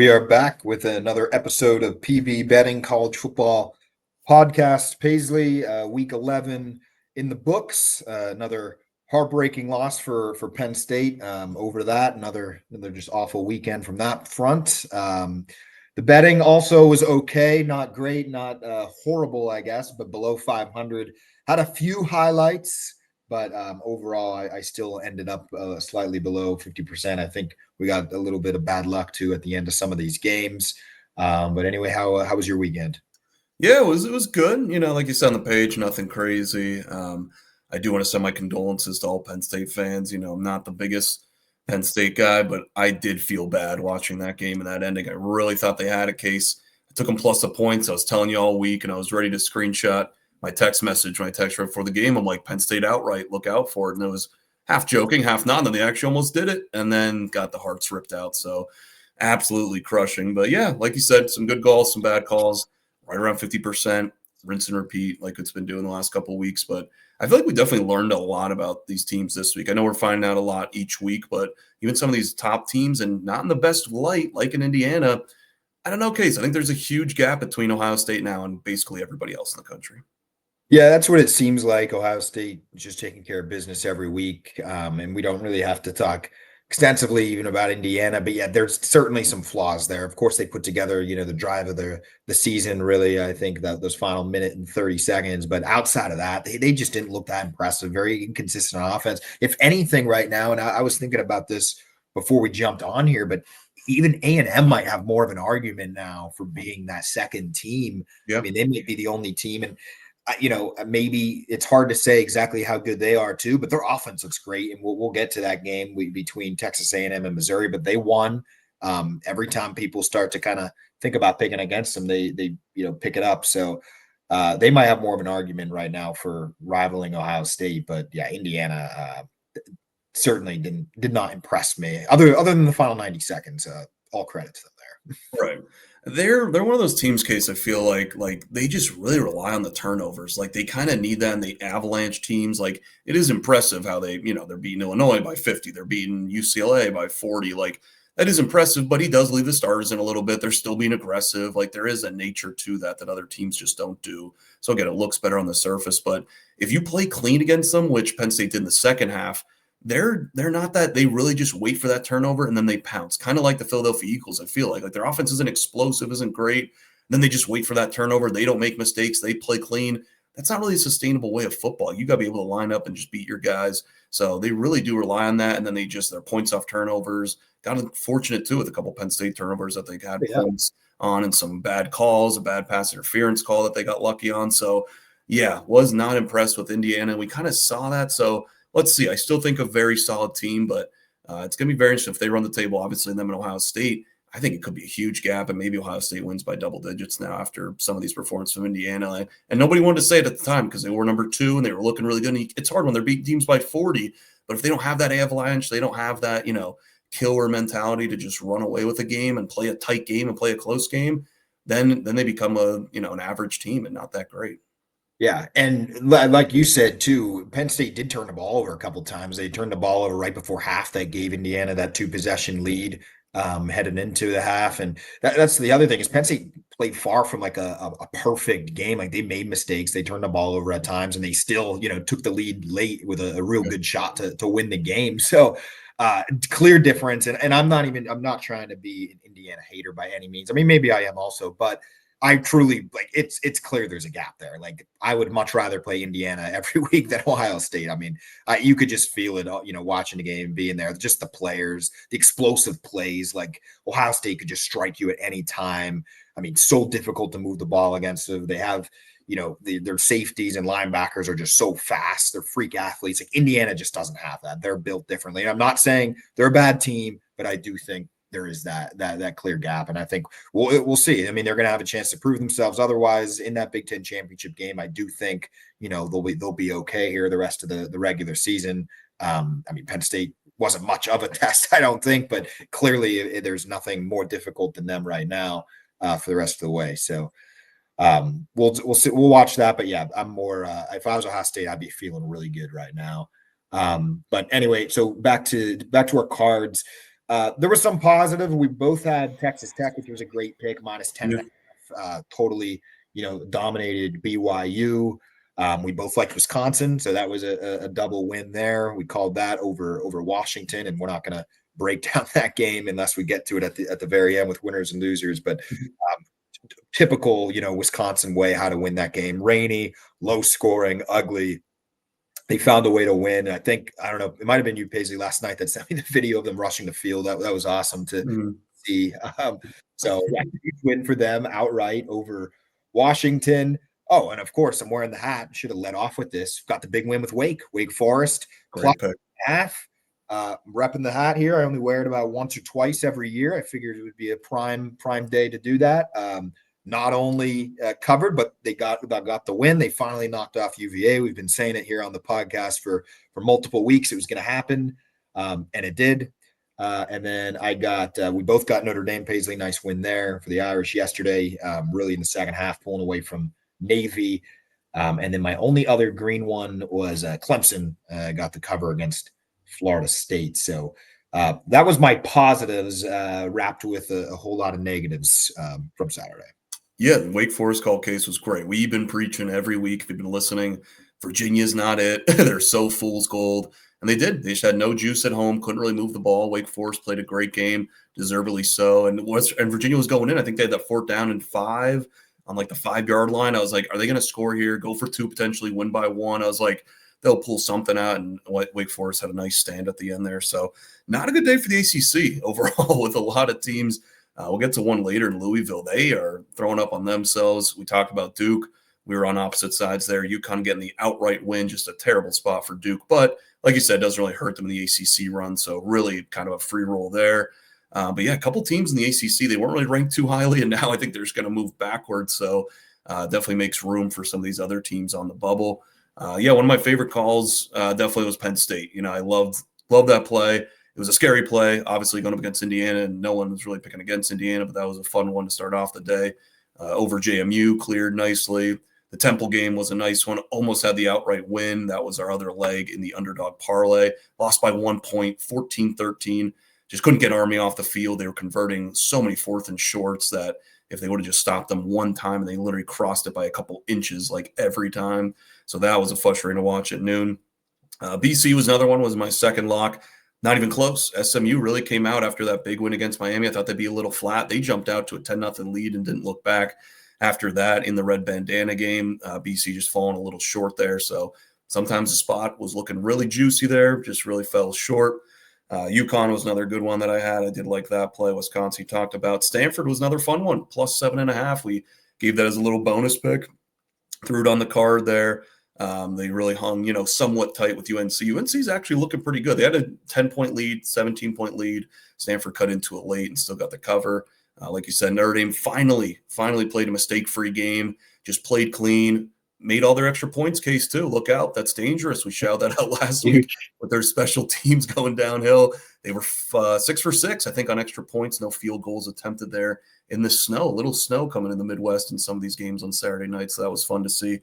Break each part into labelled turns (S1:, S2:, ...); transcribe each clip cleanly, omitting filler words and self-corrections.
S1: we are back with another episode of PB Betting College Football Podcast. Paisley, week 11 in the books. Another heartbreaking loss for Penn State. Over that, another just awful weekend from that front. The betting also was okay, not great, not horrible, I guess, but below 500. Had a few highlights. But overall, I still ended up slightly below 50%. I think we got a little bit of bad luck too at the end of some of these games. But anyway, how was your weekend?
S2: Yeah, it was good. Like you said on the page, nothing crazy. I do want to send my condolences to all Penn State fans. I'm not the biggest Penn State guy, but I did feel bad watching that game and that ending. I really thought they had a case. I took them plus the points. I was telling you all week, and I was ready to screenshot my text message when I text right before the game. I'm like, Penn State outright, look out for it. And it was half joking, half not. And then they actually almost did it and then got the hearts ripped out. So absolutely crushing. But yeah, like you said, some good calls, some bad calls, right around 50%, rinse and repeat like it's been doing the last couple of weeks. But I feel like we definitely learned a lot about these teams this week. I know we're finding out a lot each week, but even some of these top teams and not in the best light, like in Indiana, I don't know, Case. I think there's a huge gap between Ohio State now and basically everybody else in the country.
S1: Yeah, that's what it seems like. Ohio State is just taking care of business every week. And we don't really have to talk extensively even about Indiana. But yeah, there's certainly some flaws there. Of course, they put together, the drive of the season, really, I think that those final minute and 30 seconds. But outside of that, they just didn't look that impressive. Very inconsistent on offense. If anything, right now, and I was thinking about this before we jumped on here, but even A&M might have more of an argument now for being that second team.
S2: Yeah.
S1: I mean, they may be the only team. And maybe it's hard to say exactly how good they are too, but their offense looks great, and we'll get to that game between Texas A&M and Missouri. But they won. Every time people start to kind of think about picking against them, they pick it up. So they might have more of an argument right now for rivaling Ohio State. But yeah, Indiana certainly did not impress me. Other than the final 90 seconds, all credit to them there.
S2: Right. They're one of those teams, Case, I feel like they just really rely on the turnovers. Like they kind of need that in the Avalanche teams. Like it is impressive how they're beating Illinois by 50. They're beating UCLA by 40. Like that is impressive, but he does leave the starters in a little bit. They're still being aggressive. Like there is a nature to that other teams just don't do. So again, it looks better on the surface, but if you play clean against them, which Penn State did in the second half, they're not that. They really just wait for that turnover and then they pounce, kind of like the Philadelphia Eagles. I feel like their offense isn't explosive, isn't great. Then they just wait for that turnover. They don't make mistakes. They play clean. That's not really a sustainable way of football. You got to be able to line up and just beat your guys. So they really do rely on that. And then their points off turnovers. Got unfortunate too with a couple Penn State turnovers that they had points on and some bad calls, a bad pass interference call that they got lucky on. So yeah, was not impressed with Indiana. We kind of saw that. So let's see. I still think a very solid team, but it's going to be very interesting if they run the table. Obviously, them and Ohio State, I think it could be a huge gap, and maybe Ohio State wins by double digits now after some of these performances from Indiana. And nobody wanted to say it at the time because they were number 2 and they were looking really good. And it's hard when they're beating teams by 40, but if they don't have that avalanche, they don't have that killer mentality to just run away with a game and play a tight game and play a close game, then they become an average team and not that great.
S1: Yeah, and like you said too, Penn State did turn the ball over a couple of times. They turned the ball over right before half. That gave Indiana that 2-possession lead heading into the half. And that's the other thing is Penn State played far from like a perfect game. Like they made mistakes. They turned the ball over at times, and they still took the lead late with a real good shot to win the game. So clear difference. And I'm not trying to be an Indiana hater by any means. I mean, maybe I am also, but I truly it's clear there's a gap there. Like I would much rather play Indiana every week than Ohio State. I mean, you could just feel it, watching the game, being there, just the players, the explosive plays. Like Ohio State could just strike you at any time. I mean, so difficult to move the ball against them. They have, their safeties and linebackers are just so fast. They're freak athletes. Like Indiana just doesn't have that. They're built differently. And I'm not saying they're a bad team, but I do think there is that clear gap. And I think we'll see. I mean, they're going to have a chance to prove themselves. Otherwise, in that Big Ten championship game, I do think, they'll be okay here the rest of the regular season. I mean, Penn State wasn't much of a test, I don't think, but clearly there's nothing more difficult than them right now for the rest of the way. So we'll see. We'll watch that. But yeah, I'm more, if I was Ohio State, I'd be feeling really good right now. But anyway, so back to our cards. There was some positive. We both had Texas Tech, which was a great pick, minus 10
S2: Yeah.
S1: and a half. Totally, dominated BYU. We both liked Wisconsin, so that was a double win there. We called that over Washington, and we're not going to break down that game unless we get to it at the very end with winners and losers. But typical, Wisconsin way how to win that game: rainy, low scoring, ugly. They found a way to win. I think, I don't know, it might have been you, Paisley, last night that sent me the video of them rushing the field. That was awesome to
S2: Mm.
S1: see. So yeah, huge win for them outright over Washington. Oh, and of course, I'm wearing the hat. Should have led off with this. Got the big win with Wake Forest plus
S2: Great pick.
S1: half. I'm repping the hat here. I only wear it about once or twice every year. I figured it would be a prime day to do that. Not only covered, but they got the win. They finally knocked off UVA. We've been saying it here on the podcast for multiple weeks. It was going to happen, and it did. And then we both got Notre Dame. Paisley, nice win there for the Irish yesterday. Really in the second half, pulling away from Navy. And then my only other green one was Clemson. Got the cover against Florida State. So that was my positives, wrapped with a whole lot of negatives from Saturday.
S2: Yeah, the Wake Forest call case was great. We've been preaching every week. If you've been listening, Virginia's not it. They're so fool's gold. And they did. They just had no juice at home, couldn't really move the ball. Wake Forest played a great game, deservedly so. And Virginia was going in. I think they had that 4th down and 5 on like the 5-yard line. I was like, are they going to score here? Go for 2, potentially win by 1. I was like, they'll pull something out. And Wake Forest had a nice stand at the end there. So not a good day for the ACC overall with a lot of teams. We'll get to one later in Louisville. They are throwing up on themselves. We talked about Duke. We were on opposite sides there. UConn getting the outright win, just a terrible spot for Duke. But like you said, it doesn't really hurt them in the ACC run. So really kind of a free roll there. But yeah, a couple teams in the ACC, they weren't really ranked too highly. And now I think they're just going to move backwards. So definitely makes room for some of these other teams on the bubble. Yeah, one of my favorite calls definitely was Penn State. I loved that play. It was a scary play, obviously going up against Indiana, and no one was really picking against Indiana, but that was a fun one to start off the day. Over JMU, cleared nicely. The Temple game was a nice one, almost had the outright win. That was our other leg in the underdog parlay. Lost by 1 point, 14-13. Just couldn't get Army off the field. They were converting so many 4th and shorts that if they would have just stopped them one time, and they literally crossed it by a couple inches like every time. So that was a frustrating to watch at noon. BC was another one, was my second lock. Not even close. SMU really came out after that big win against Miami. I thought they'd be a little flat. They jumped out to a 10-0 lead and didn't look back after that in the red bandana game. BC just falling a little short there. So sometimes the spot was looking really juicy there, just really fell short. UConn was another good one that I had. I did like that play. Wisconsin talked about. Stanford was another fun one, plus 7.5. We gave that as a little bonus pick. Threw it on the card there. They really hung, somewhat tight with UNC. UNC's actually looking pretty good. They had a 10-point lead, 17-point lead. Stanford cut into it late and still got the cover. Like you said, Notre Dame finally played a mistake-free game, just played clean, made all their extra points case too. Look out, that's dangerous. We shouted that out last week with their special teams going downhill. They were 6 for 6, I think, on extra points. No field goals attempted there in the snow. A little snow coming in the Midwest in some of these games on Saturday night, so that was fun to see.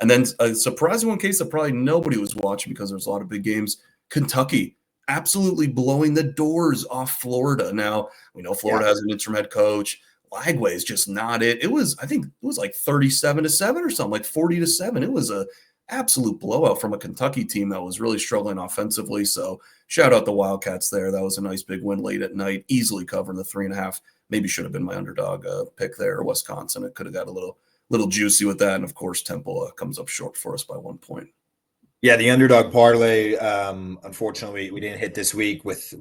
S2: And then a surprising one case that probably nobody was watching because there's a lot of big games. Kentucky absolutely blowing the doors off Florida. Now, we know Florida has an interim head coach. Lagway is just not it. I think it was like 37-7 or something, like 40-7. It was a absolute blowout from a Kentucky team that was really struggling offensively. So shout out the Wildcats there. That was a nice big win late at night, easily covering the 3.5. Maybe should have been my underdog pick there, or Wisconsin. It could have got a little juicy with that. And of course, Temple comes up short for us by 1 point.
S1: Yeah, the underdog parlay, unfortunately, we didn't hit this week with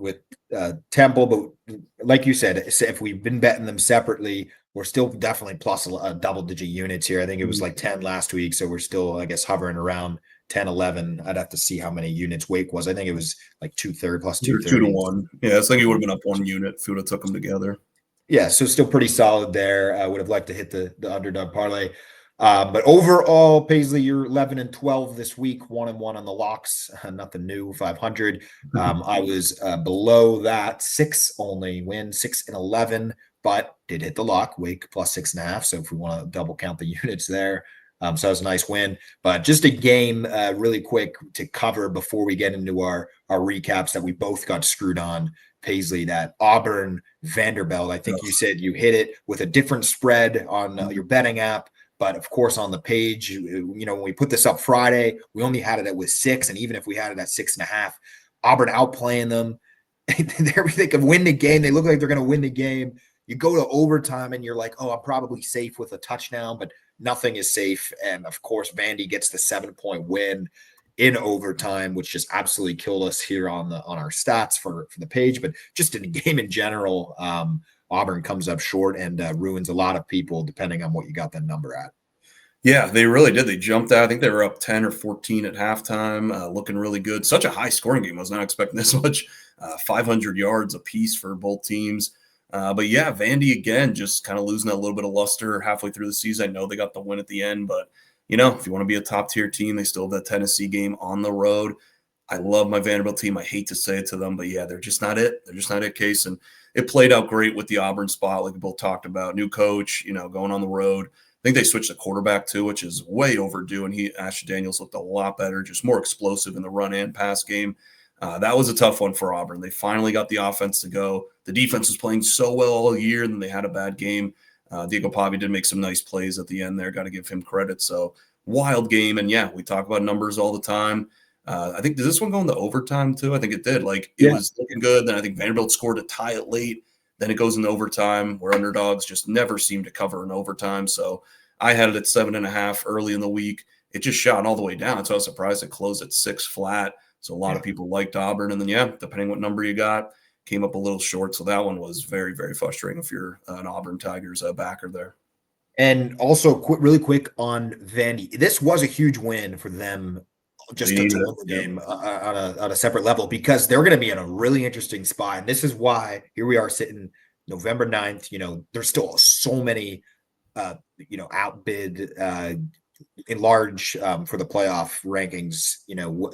S1: Temple, but like you said, if we've been betting them separately, we're still definitely plus a double-digit units here. I think it was like 10 last week, so we're still, I guess, hovering around 10, 11. I'd have to see how many units Wake was. I think it was like 230 plus 230.
S2: 2-1. Yeah, I think it would have been up 1 unit if we would have took them together.
S1: Yeah, so still pretty solid there. I would have liked to hit the underdog parlay. But overall, Paisley, you're 11-12 this week, 1-1 on the locks. Nothing new, 500. I was below that, 6 only win, 6-11, but did hit the lock, Wake plus 6.5. So if we want to double count the units there, So that was a nice win. But just a game really quick to cover before we get into our recaps that we both got screwed on, Paisley, that Auburn Vanderbilt. I think you said you hit it with a different spread on your betting app. But of course, on the page, when we put this up Friday, we only had it with 6. And even if we had it at 6.5, Auburn outplaying them. They could win the game. They look like they're going to win the game. You go to overtime and you're like, oh, I'm probably safe with a touchdown, but nothing is safe. And of course, Vandy gets the 7-point win in overtime, which just absolutely killed us here on our stats for the page. But just in the game in general, Auburn comes up short and ruins a lot of people depending on what you got that number at.
S2: Yeah, they really did. They jumped out. I think they were up 10 or 14 at halftime, looking really good. Such a high scoring game. I was not expecting this much. 500 yards apiece for both teams. But yeah, Vandy again, just kind of losing that little bit of luster halfway through the season. I know they got the win at the end, but if you want to be a top tier team, they still have that Tennessee game on the road. I love my Vanderbilt team. I hate to say it to them, but yeah, they're just not it. They're just not it, Case. And it played out great with the Auburn spot, like we both talked about. New coach, going on the road. I think they switched the quarterback too, which is way overdue. And Asher Daniels looked a lot better, just more explosive in the run and pass game. That was a tough one for Auburn. They finally got the offense to go. The defense was playing so well all year, and then they had a bad game. Diego Pavi did make some nice plays at the end there. Got to give him credit. So wild game. And yeah, we talk about numbers all the time. I think, did this one go into overtime too? I think it did. It was looking good. Then I think Vanderbilt scored to tie it late. Then it goes into overtime where underdogs just never seem to cover in overtime. So I had it at 7.5 early in the week. It just shot all the way down. So I was surprised it closed at 6 flat. So a lot of people liked Auburn. And then, depending what number you got, came up a little short. So that one was very, very frustrating if you're an Auburn Tigers backer there.
S1: And also, really quick on Vandy, this was a huge win for them just to win the game on a separate level, because they're going to be in a really interesting spot. And this is why here we are sitting November 9th. There's still so many, outbid in large for the playoff rankings,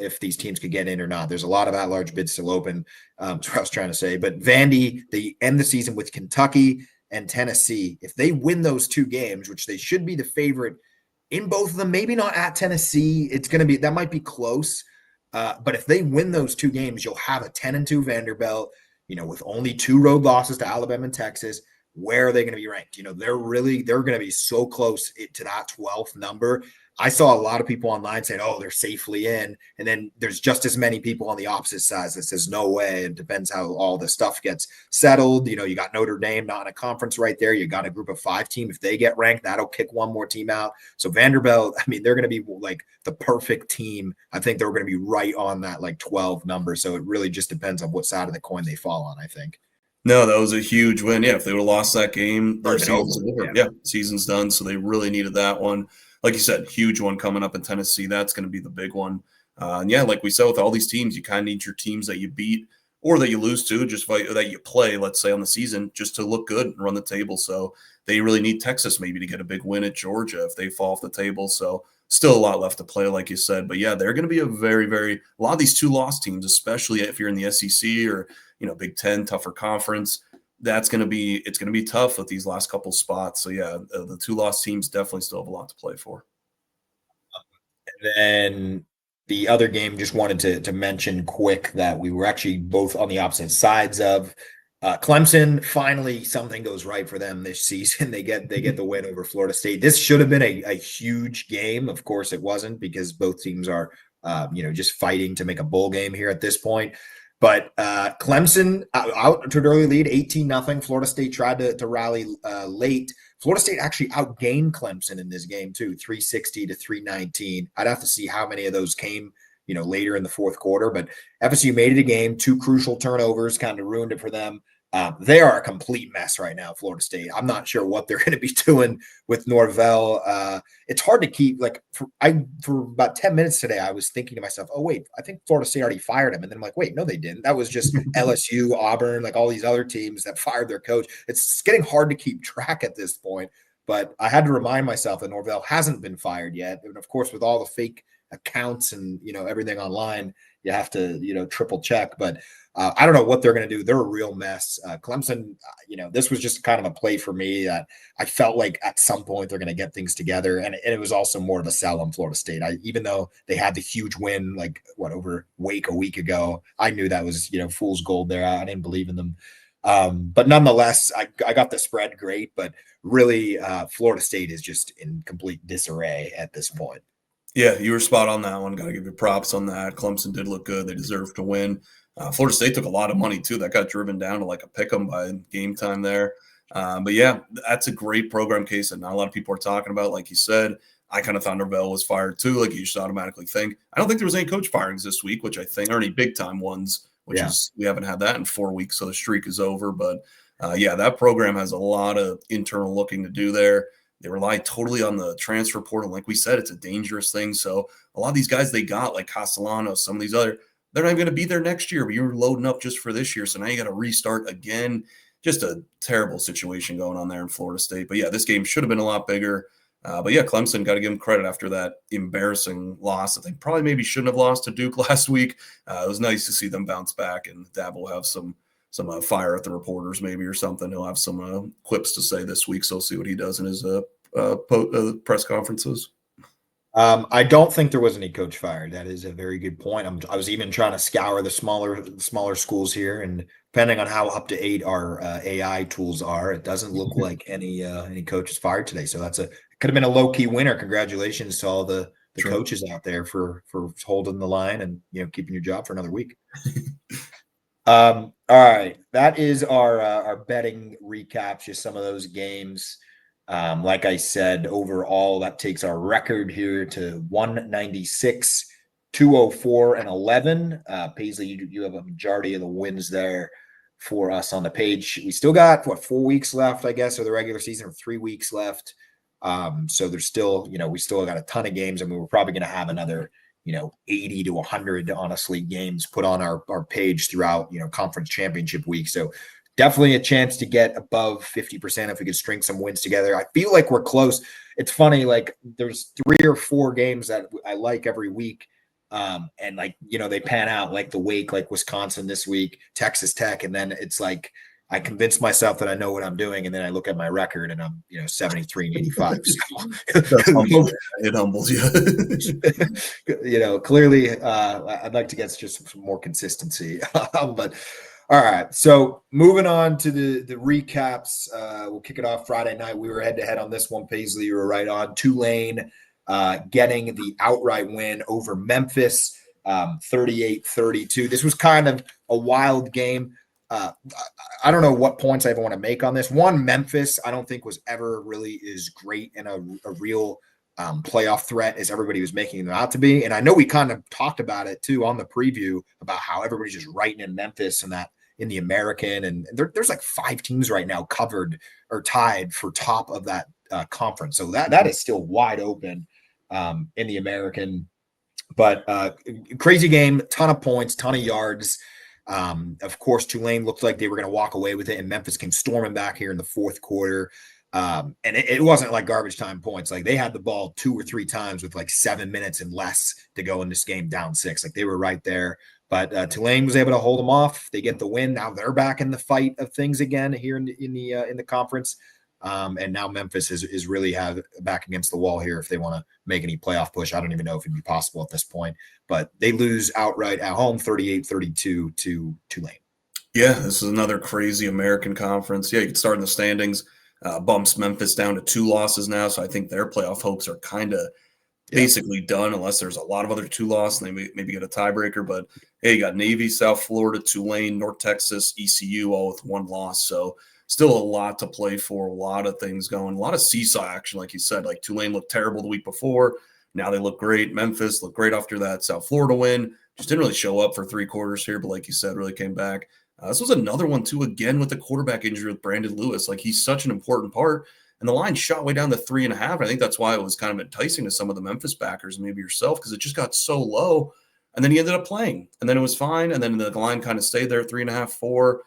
S1: if these teams could get in or not. There's a lot of at-large bids still open. That's what I was trying to say. But Vandy, they end the season with Kentucky and Tennessee. If they win those 2 games, which they should be the favorite in both of them, maybe not at Tennessee, that might be close. But if they win those 2 games, you'll have a 10-2 Vanderbilt, with only 2 road losses to Alabama and Texas. Where are they going to be ranked? They're going to be so close to that 12th number. I saw a lot of people online saying, oh, they're safely in. And then there's just as many people on the opposite side that says, no way. It depends how all the stuff gets settled. You got Notre Dame not in a conference right there. You got a group of 5 team. If they get ranked, that'll kick one more team out. So Vanderbilt, they're going to be like the perfect team. I think they're going to be right on that 12 number. So it really just depends on what side of the coin they fall on, I think.
S2: No, that was a huge win. Yeah, if they would have lost that game, their season's over. Yeah, season's done. So they really needed that one. Like you said, huge one coming up in Tennessee. That's going to be the big one. And yeah, like we said, with all these teams, you kind of need your teams that you beat or that you lose to, just that you play, let's say, on the season, just to look good and run the table. So they really need Texas maybe to get a big win at Georgia if they fall off the table. So still a lot left to play, like you said. But yeah, they're going to be a lot of these 2-loss teams, especially if you're in the SEC or Big Ten, tougher conference. It's going to be tough with these last couple spots. So yeah, the 2-loss teams definitely still have a lot to play for.
S1: And then the other game, just wanted to mention quick that we were actually both on the opposite sides of. Clemson, finally something goes right for them this season. They get the win over Florida State. This should have been a huge game. Of course it wasn't, because both teams are just fighting to make a bowl game here at this point. But Clemson out to an early lead, 18-0. Florida State tried to rally late. Florida State actually outgained Clemson in this game too, 360 to 319. I'd have to see how many of those came, later in the fourth quarter. But FSU made it a game. 2 crucial turnovers kind of ruined it for them. They are a complete mess right now, Florida State. I'm not sure what they're going to be doing with Norvell. It's hard to keep, for about 10 minutes today, I was thinking to myself, oh, wait, I think Florida State already fired him. And then I'm like, wait, no, they didn't. That was just LSU, Auburn, all these other teams that fired their coach. It's getting hard to keep track at this point. But I had to remind myself that Norvell hasn't been fired yet. And of course, with all the fake accounts and everything online, you have to triple check. But I don't know what they're going to do. They're a real mess. Clemson, this was just kind of a play for me that I felt like at some point they're going to get things together, and it was also more of a sell on Florida State. Even though they had the huge win, like over Wake a week ago, I knew that was fool's gold there. I didn't believe in them. But nonetheless, I got the spread great, but really Florida State is just in complete disarray at this point.
S2: Yeah, you were spot on that one. Got to give you props on that. Clemson did look good. They deserved to win. Florida State took a lot of money, too. That got driven down to like a pick 'em by game time there. But, yeah, that's a great program case that not a lot of people are talking about. Like you said, I kind of thought Norvell was fired, too. Like you just automatically think. I don't think there was any coach firings this week, which I think are any big-time ones, which is we haven't had that in 4 weeks, so the streak is over. But, yeah, that program has a lot of internal looking to do there. They rely totally on the transfer portal. Like we said, it's a dangerous thing. So a lot of these guys they got, like Castellanos, some of these other, they're not even going to be there next year, but you're loading up just for this year. So now you got to restart again. Just a terrible situation going on there in Florida State. But, yeah, this game should have been a lot bigger. But, yeah, Clemson, got to give them credit after that embarrassing loss that they probably maybe shouldn't have lost to Duke last week. It was nice to see them bounce back, and Dab will have some fire at the reporters maybe or something. He'll have some quips to say this week, so we'll see what he does in his press conferences.
S1: I don't think there was any coach fired. That is a very good point. I was even trying to scour the smaller schools here, and depending on how up to date our AI tools are, it doesn't look like any coaches fired today. So it could have been a low key winner. Congratulations to all the coaches out there for holding the line and keeping your job for another week. All right, that is our betting recaps. Just some of those games. Like I said, overall, that takes our record here to 196, 204, and 11. Paisley, you have a majority of the wins there for us on the page. We still got 4 weeks left, I guess, of the regular season, or 3 weeks left. So there's still, we still got a ton of games, and we're probably going to have another 80 to 100, honestly, games put on our page throughout, conference championship week. So definitely a chance to get above 50% if we could string some wins together. I feel like we're close. It's funny, like there's 3 or 4 games that I like every week. And like, they pan out, like the Wake, like Wisconsin this week, Texas Tech. And then it's like, I convince myself that I know what I'm doing, and then I look at my record and I'm 73 and 85. So
S2: it humbles you.
S1: Clearly I'd like to get just some more consistency. But all right, so moving on to the recaps. We'll kick it off Friday night. We were head to head on this one, Paisley. You were right on. Tulane getting the outright win over Memphis, 38-32. This was kind of a wild game. I don't know what points I even want to make on this. One, Memphis, I don't think was ever really as great in a real playoff threat as everybody was making them out to be. And I know we kind of talked about it too on the preview about how everybody's just writing in Memphis and that in the American. And there's like 5 teams right now covered or tied for top of that conference. So that is still wide open in the American. But crazy game, ton of points, ton of yards. Of course, Tulane looked like they were going to walk away with it, and Memphis came storming back here in the fourth quarter. And it wasn't like garbage time points. Like they had the ball 2 or 3 times with like 7 minutes and less to go in this game, down 6. Like they were right there. But Tulane was able to hold them off. They get the win. Now they're back in the fight of things again here in the conference. And now Memphis is really back against the wall here if they want to make any playoff push. I don't even know if it'd be possible at this point, but they lose outright at home 38-32 to Tulane.
S2: Yeah, this is another crazy American conference. Yeah, you can start in the standings, bumps Memphis down to 2 losses now. So I think their playoff hopes are kind of basically done unless there's a lot of other 2 losses and they maybe get a tiebreaker. But hey, you got Navy, South Florida, Tulane, North Texas, ECU, all with 1 loss. So still a lot to play for, a lot of things going, a lot of seesaw action, like you said. Like Tulane looked terrible the week before. Now they look great. Memphis looked great after that South Florida win. Just didn't really show up for 3 quarters here, but like you said, really came back. This was another one, too, again, with the quarterback injury with Brandon Lewis. Like, he's such an important part. And the line shot way down to 3.5. I think that's why it was kind of enticing to some of the Memphis backers, maybe yourself, because it just got so low. And then he ended up playing. And then it was fine. And then the line kind of stayed there, 3.5, 4.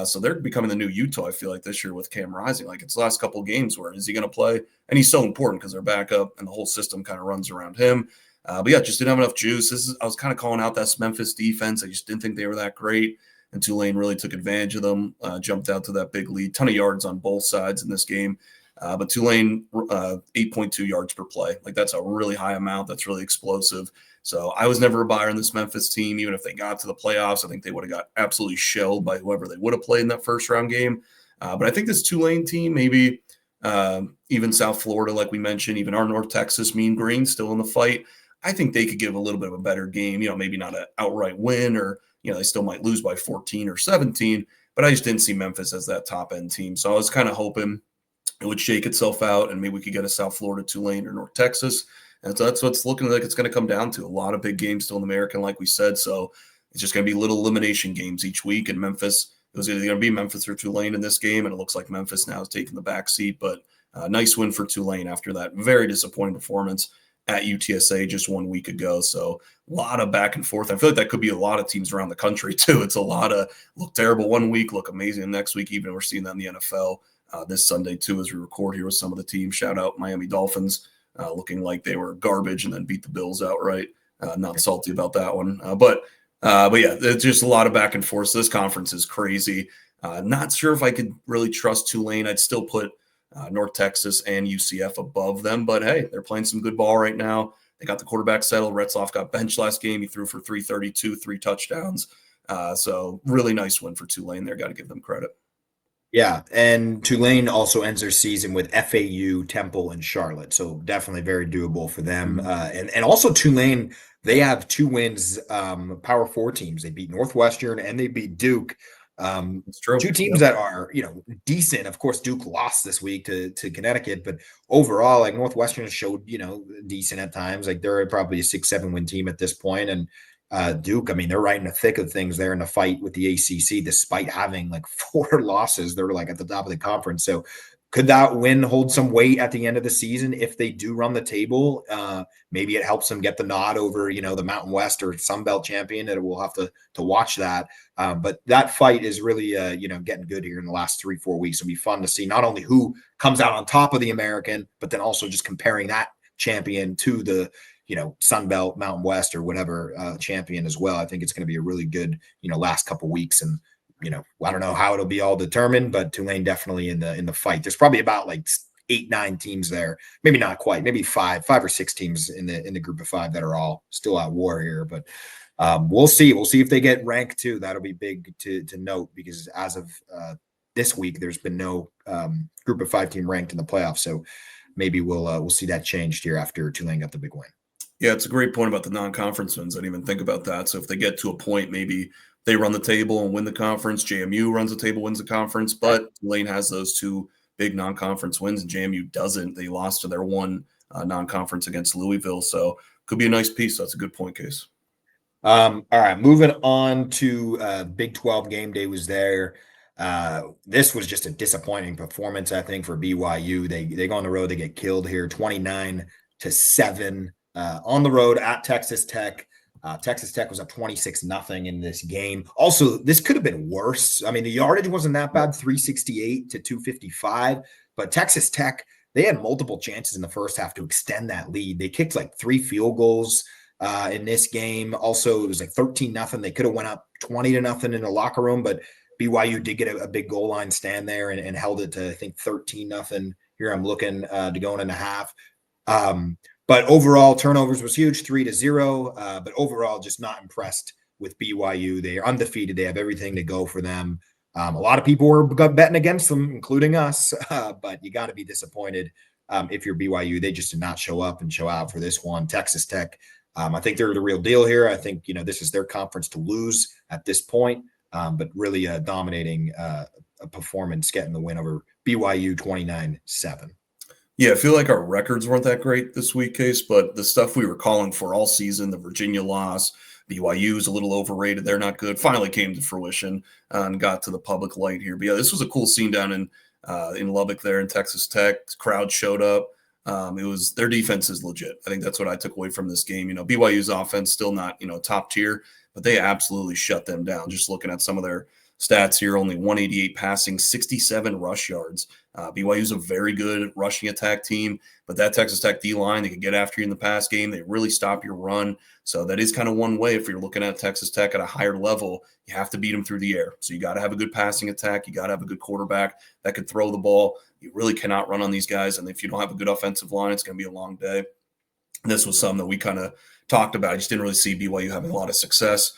S2: So they're becoming the new Utah, I feel like, this year with Cam Rising. Like, it's the last couple of games where is he going to play? And he's so important because they're back up and the whole system kind of runs around him. But yeah, just didn't have enough juice. I was kind of calling out that Memphis defense. I just didn't think they were that great. And Tulane really took advantage of them, jumped out to that big lead. Ton of yards on both sides in this game. But Tulane, 8.2 yards per play. Like, that's a really high amount. That's really explosive. So I was never a buyer in this Memphis team. Even if they got to the playoffs, I think they would have got absolutely shelled by whoever they would have played in that first round game. But I think this Tulane team, maybe even South Florida, like we mentioned, even our North Texas Mean Green still in the fight. I think they could give a little bit of a better game, maybe not an outright win, or, they still might lose by 14 or 17, but I just didn't see Memphis as that top end team. So I was kind of hoping it would shake itself out and maybe we could get a South Florida, Tulane, or North Texas. And so that's what's looking like it's going to come down to. A lot of big games still in the American, like we said. So it's just going to be little elimination games each week. And Memphis, it was either going to be Memphis or Tulane in this game. And it looks like Memphis now is taking the back seat. But nice win for Tulane after that very disappointing performance at UTSA just 1 week ago. So a lot of back and forth. I feel like that could be a lot of teams around the country too. It's a lot of look terrible 1 week, look amazing the next week. Even we're seeing that in the NFL this Sunday too, as we record here with some of the teams. Shout out Miami Dolphins, looking like they were garbage and then beat the Bills outright. Not salty about that one. But yeah, it's just a lot of back and forth. So this conference is crazy. Not sure if I could really trust Tulane. I'd still put North Texas and UCF above them. But hey, they're playing some good ball right now. They got the quarterback settled. Retzloff got benched last game. He threw for 332, 3 touchdowns. So really nice win for Tulane there. Got to give them credit.
S1: Yeah, and Tulane also ends their season with FAU, Temple, and Charlotte. So definitely very doable for them. And also Tulane, they have 2 wins, Power 4 teams. They beat Northwestern and they beat Duke.
S2: It's true.
S1: 2 teams that are, decent. Of course, Duke lost this week to Connecticut, but overall, like Northwestern showed, decent at times. Like they're probably a 6-7 win team at this point. And Duke, I mean, they're right in the thick of things there in the fight with the ACC, despite having like 4 losses. They're like at the top of the conference. So could that win hold some weight at the end of the season if they do run the table? Maybe it helps them get the nod over, the Mountain West or Sun Belt champion, and we'll have to watch that. But that fight is really, getting good here in the last 3-4 weeks. It'll be fun to see not only who comes out on top of the American, but then also just comparing that champion to the, Sun Belt, Mountain West, or whatever champion as well. I think it's going to be a really good, last couple weeks. And, I don't know how it'll be all determined, but Tulane definitely in the fight. There's probably about like 8-9 teams there. Maybe not quite, maybe 5 or 6 teams in the group of 5 that are all still at war here. But we'll see. We'll see if they get ranked too. That'll be big to note, because as of this week, there's been no group of 5 team ranked in the playoffs. So maybe we'll see that changed here after Tulane got the big win.
S2: Yeah, it's a great point about the non-conference wins. I didn't even think about that. So if they get to a point, maybe they run the table and win the conference. JMU runs the table, wins the conference, but Tulane has those 2 big non-conference wins, and JMU doesn't. They lost to their one non-conference against Louisville. So could be a nice piece. That's a good point, Case.
S1: All right, moving on to Big 12 game day was there. This was just a disappointing performance, I think, for BYU. They go on the road, they get killed here, 29-7 on the road at Texas Tech. Texas Tech was up 26-0 in this game. Also, this could have been worse. I mean, the yardage wasn't that bad, 368 to 255, but Texas Tech, they had multiple chances in the first half to extend that lead. They kicked like 3 field goals in this game. Also, it was like 13-0. They could have went up 20-0 in the locker room, but BYU did get a big goal line stand there and held it to, I think, 13-0. Here I'm looking to going into half. But overall, turnovers was huge, 3-0. But overall, just not impressed with BYU. They are undefeated. They have everything to go for them. A lot of people were betting against them, including us. But you got to be disappointed if you're BYU. They just did not show up and show out for this one. Texas Tech, I think they're the real deal here. I think, this is their conference to lose at this point. But really dominating a performance, getting the win over BYU 29-7.
S2: Yeah, I feel like our records weren't that great this week, Case, but the stuff we were calling for all season, the Virginia loss, BYU is a little overrated. They're not good. Finally came to fruition and got to the public light here. But yeah, this was a cool scene down in Lubbock there in Texas Tech. Crowd showed up. It was their defense is legit. I think that's what I took away from this game. BYU's offense still not, top tier, but they absolutely shut them down. Just looking at some of their stats here, only 188 passing, 67 rush yards. BYU is a very good rushing attack team, but that Texas Tech D-line, they can get after you in the pass game. They really stop your run. So that is kind of one way if you're looking at Texas Tech at a higher level, you have to beat them through the air. So you got to have a good passing attack. You got to have a good quarterback that could throw the ball. You really cannot run on these guys. And if you don't have a good offensive line, it's going to be a long day. This was something that we kind of talked about. I just didn't really see BYU having a lot of success.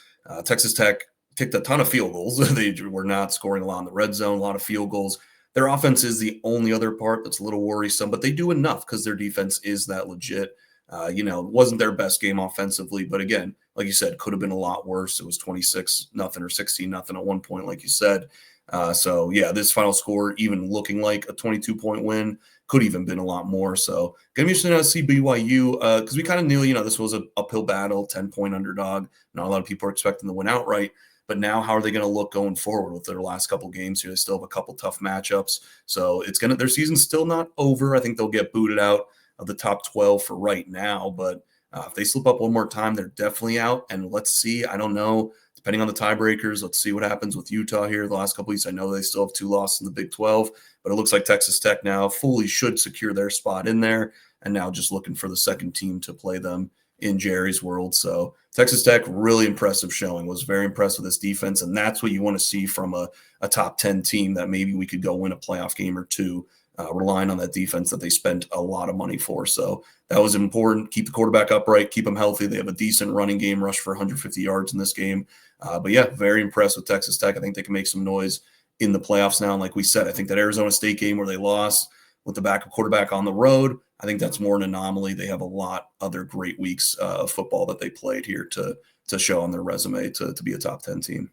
S2: Texas Tech kicked a ton of field goals. They were not scoring a lot in the red zone, a lot of field goals. Their offense is the only other part that's a little worrisome, but they do enough because their defense is that legit. It wasn't their best game offensively, but again, like you said, could have been a lot worse. It was 26-0 or 16-0 at one point, like you said. This final score, even looking like a 22-point win, could even been a lot more. So going to be interesting to see BYU because we kind of knew, this was an uphill battle, 10-point underdog. Not a lot of people are expecting to win outright. But now how are they going to look going forward with their last couple games here? They still have a couple tough matchups. So their season's still not over. I think they'll get booted out of the top 12 for right now. But if they slip up one more time, they're definitely out. And let's see. I don't know. Depending on the tiebreakers, let's see what happens with Utah here the last couple weeks. I know they still have 2 losses in the Big 12, but it looks like Texas Tech now fully should secure their spot in there. And now just looking for the second team to play them in Jerry's world. So Texas Tech, really impressive showing, was very impressed with this defense. And that's what you want to see from a top 10 team that maybe we could go win a playoff game or two, relying on that defense that they spent a lot of money for. So that was important. Keep the quarterback upright, keep them healthy. They have a decent running game, rush for 150 yards in this game. Very impressed with Texas Tech. I think they can make some noise in the playoffs now. And like we said, I think that Arizona State game where they lost with the backup quarterback on the road, I think that's more an anomaly. They have a lot other great weeks of football that they played here to show on their resume to be a top 10 team.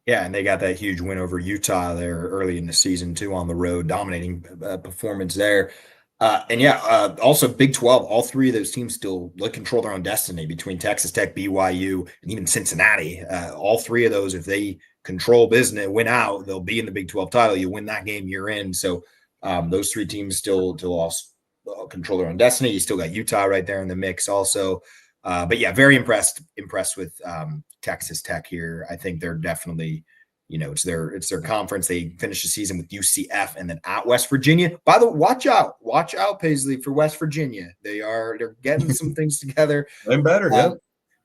S1: Yeah, and they got that huge win over Utah there early in the season too on the road, dominating performance there. Also Big 12, all three of those teams still control their own destiny between Texas Tech, BYU, and even Cincinnati. All three of those, if they control business, win out, they'll be in the Big 12 title. You win that game, you're in. So those three teams still control their own destiny. You still got Utah right there in the mix also. Very impressed with Texas Tech here. I think they're definitely, it's their conference. They finished the season with UCF and then at West Virginia. By the way, watch out, Paisley, for West Virginia. They're getting some things together.
S2: They're better, yeah.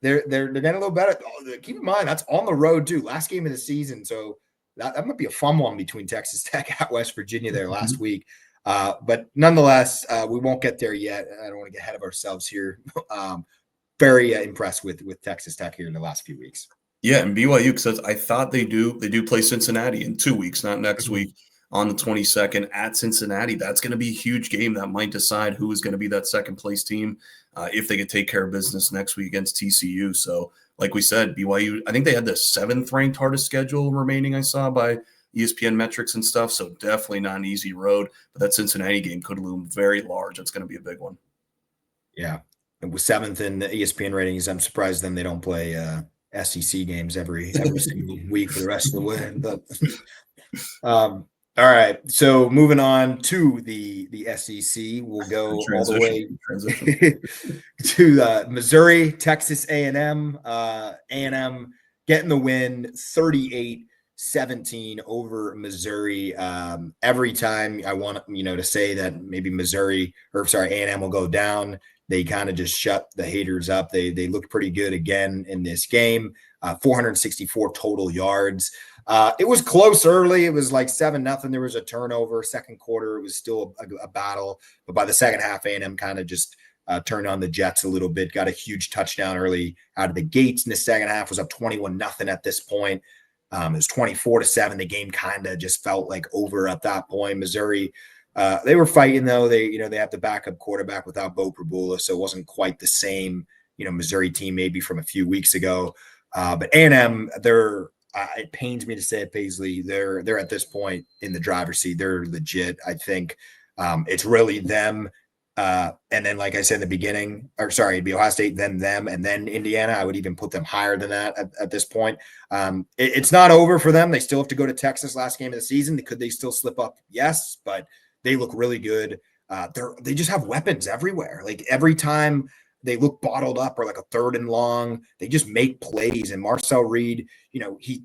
S1: They're getting a little better. Keep in mind that's on the road too. Last game of the season, so that might be a fun one between Texas Tech at West Virginia there last week. But nonetheless, we won't get there yet. I don't want to get ahead of ourselves here. Very impressed with Texas Tech here in the last few weeks.
S2: Yeah, and BYU, because I thought they do play Cincinnati in 2 weeks, not next week, on the 22nd at Cincinnati. That's going to be a huge game that might decide who is going to be that second place team if they could take care of business next week against TCU. So, like we said, BYU, I think they had the 7th ranked hardest schedule remaining, I saw by ESPN metrics and stuff. So definitely not an easy road, but that Cincinnati game could loom very large. It's going to be a big one.
S1: Yeah. And with 7th in the ESPN ratings, I'm surprised then they don't play SEC games every single week for the rest of the way. But all right. So moving on to the SEC, we'll go all the way to Missouri, Texas A&M. A&M getting the win, 38-17 over Missouri. Every time I want to say that maybe A&M will go down, they kind of just shut the haters up. They looked pretty good again in this game. 464 total yards. It was close early. It was like 7-0. There was a turnover. Second quarter, it was still a battle. But by the second half, A&M kind of just turned on the Jets a little bit. Got a huge touchdown early out of the gates in the second half. Was up 21-0 at this point. It was 24-7. The game kind of just felt like over at that point. Missouri, they were fighting though. They have the backup quarterback without Bo Prabula, so it wasn't quite the same, Missouri team maybe from a few weeks ago. But A&M, it pains me to say it, Paisley, they're at this point in the driver's seat. They're legit. I think it's really them. And then, like I said in the beginning, it'd be Ohio State, then them, and then Indiana. I would even put them higher than that at this point. It's not over for them. They still have to go to Texas last game of the season. Could they still slip up? Yes, but they look really good. They just have weapons everywhere. Like every time they look bottled up or like a third and long. They just make plays. And Marcel Reed, he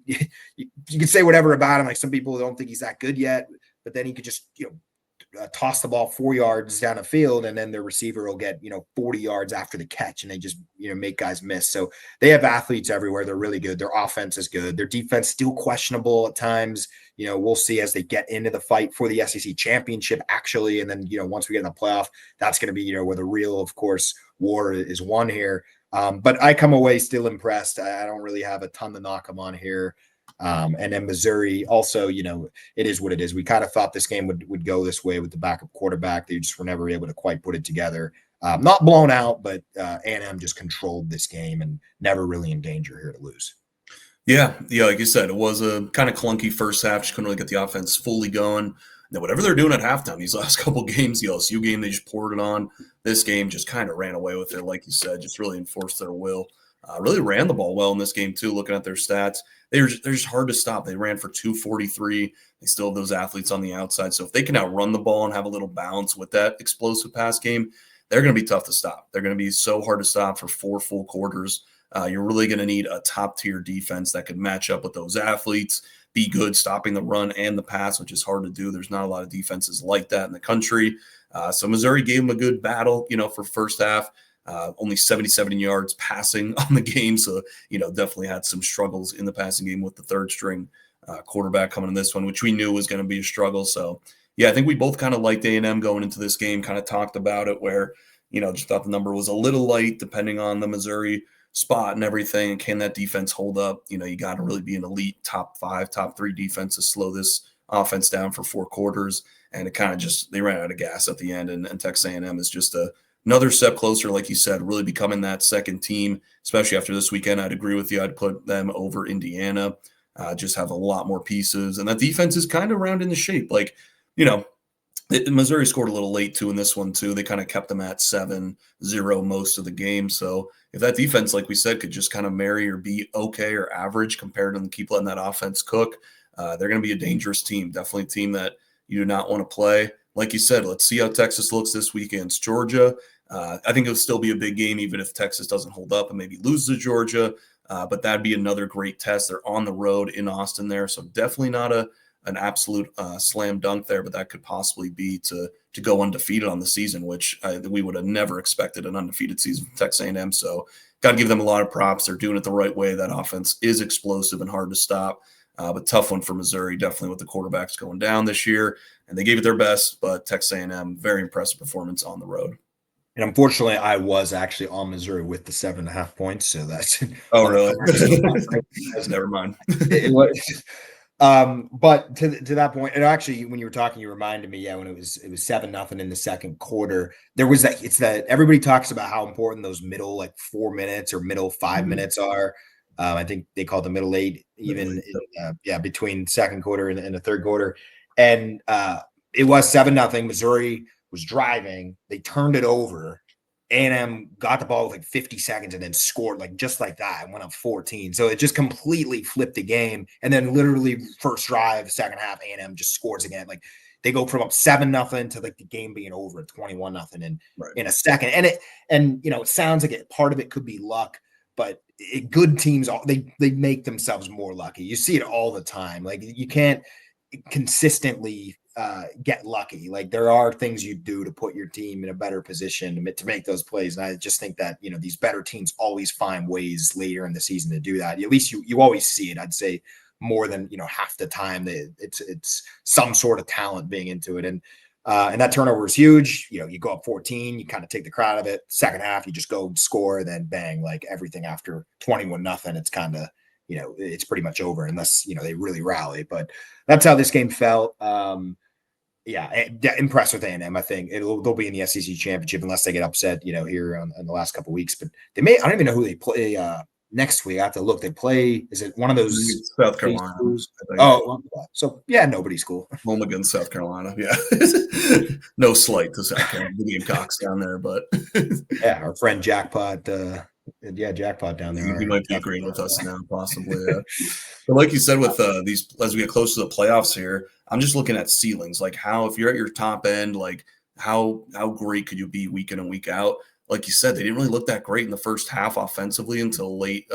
S1: you can say whatever about him. Like some people don't think he's that good yet, but then he could just toss the ball 4 yards down the field, and then their receiver will get 40 yards after the catch, and they just make guys miss. So they have athletes everywhere. They're really good. Their offense is good. Their defense still questionable at times. We'll see as they get into the fight for the SEC championship, actually, and then once we get in the playoff, that's going to be where the real, of course, war is won here. But I come away still impressed. I don't really have a ton to knock them on here. And then Missouri also, it is what it is. We kind of thought this game would go this way with the backup quarterback. They just were never able to quite put it together. Not blown out, but A&M just controlled this game and never really in danger here to lose.
S2: Yeah, like you said, it was a kind of clunky first half. Just couldn't really get the offense fully going. Now, whatever they're doing at halftime, these last couple games, the LSU game, they just poured it on. This game just kind of ran away with it, like you said, just really enforced their will. Really ran the ball well in this game, too, looking at their stats. They're just hard to stop. They ran for 243. They still have those athletes on the outside. So if they can outrun the ball and have a little bounce with that explosive pass game, they're going to be tough to stop. They're going to be so hard to stop for 4 full quarters. You're really going to need a top-tier defense that could match up with those athletes, be good stopping the run and the pass, which is hard to do. There's not a lot of defenses like that in the country. So Missouri gave them a good battle, for first half. Only 77 yards passing on the game. So, definitely had some struggles in the passing game with the third string quarterback coming in this one, which we knew was going to be a struggle. So, yeah, I think we both kind of liked A&M going into this game, kind of talked about it where, just thought the number was a little light depending on the Missouri spot and everything. And can that defense hold up? You got to really be an elite top 5, top 3 defense to slow this offense down for 4 quarters. And it kind of just, they ran out of gas at the end. And Texas A&M is just another step closer, like you said, really becoming that second team, especially after this weekend. I'd agree with you. I'd put them over Indiana, just have a lot more pieces. And that defense is kind of round in the shape. Like, Missouri scored a little late, too, in this one, too. They kind of kept them at 7-0 most of the game. So if that defense, like we said, could just kind of marry or be okay or average compared to them, keep letting that offense cook, they're going to be a dangerous team. Definitely a team that you do not want to play. Like you said, let's see how Texas looks this weekend. It's Georgia. I think it'll still be a big game, even if Texas doesn't hold up and maybe loses to Georgia. But that'd be another great test. They're on the road in Austin there. So definitely not an absolute slam dunk there, but that could possibly be to go undefeated on the season, which we would have never expected an undefeated season from Texas A&M. So got to give them a lot of props. They're doing it the right way. That offense is explosive and hard to stop. But tough one for Missouri, definitely with the quarterbacks going down this year. And they gave it their best, but Texas A&M, very impressive performance on the road.
S1: And unfortunately, I was actually on Missouri with the 7.5 points. So that's
S2: really? Never mind.
S1: It was, but to that point, and actually, when you were talking, you reminded me, when it was 7-0 in the second quarter. There was that everybody talks about how important those middle 4 minutes or middle 5 minutes are. I think they call it the middle 8, even between second quarter and the third quarter. And it was 7-0. Missouri was driving. They turned it over. A&M got the ball with 50 seconds and then scored just like that and went up 14. So it just completely flipped the game. And then literally first drive, second half, A&M just scores again. They go from up 7-0 to the game being over at 21-0 in a second. And it sounds like part of it could be luck, but good teams, they make themselves more lucky. You see it all the time. You can't consistently get lucky. There are things you do to put your team in a better position to make those plays. And I just think that, these better teams always find ways later in the season to do that. At least you always see it. I'd say more than, half the time that it's some sort of talent being into it. And that turnover is huge. You go up 14, you kind of take the crowd of it. Second half, you just go score, then bang, everything after 21-0. It's kind of, it's pretty much over unless, they really rally. But that's how this game felt. Impressed with A&M. I think they'll be in the SEC championship unless they get upset, here in the last couple of weeks. But they may. I don't even know who they play next week. I have to look. They play. Is it one of those
S2: South Carolina?
S1: Oh, so nobody's cool.
S2: Home against South Carolina. Yeah, no slight to South Carolina, the Gamecocks down there, but
S1: our friend Jackpot. Jackpot down there.
S2: He might be agreeing with us now, possibly. Yeah. But like you said, with these, as we get close to the playoffs here, I'm just looking at ceilings. How, if you're at your top end, how great could you be week in and week out? like you said, they didn't really look that great in the first half offensively until late,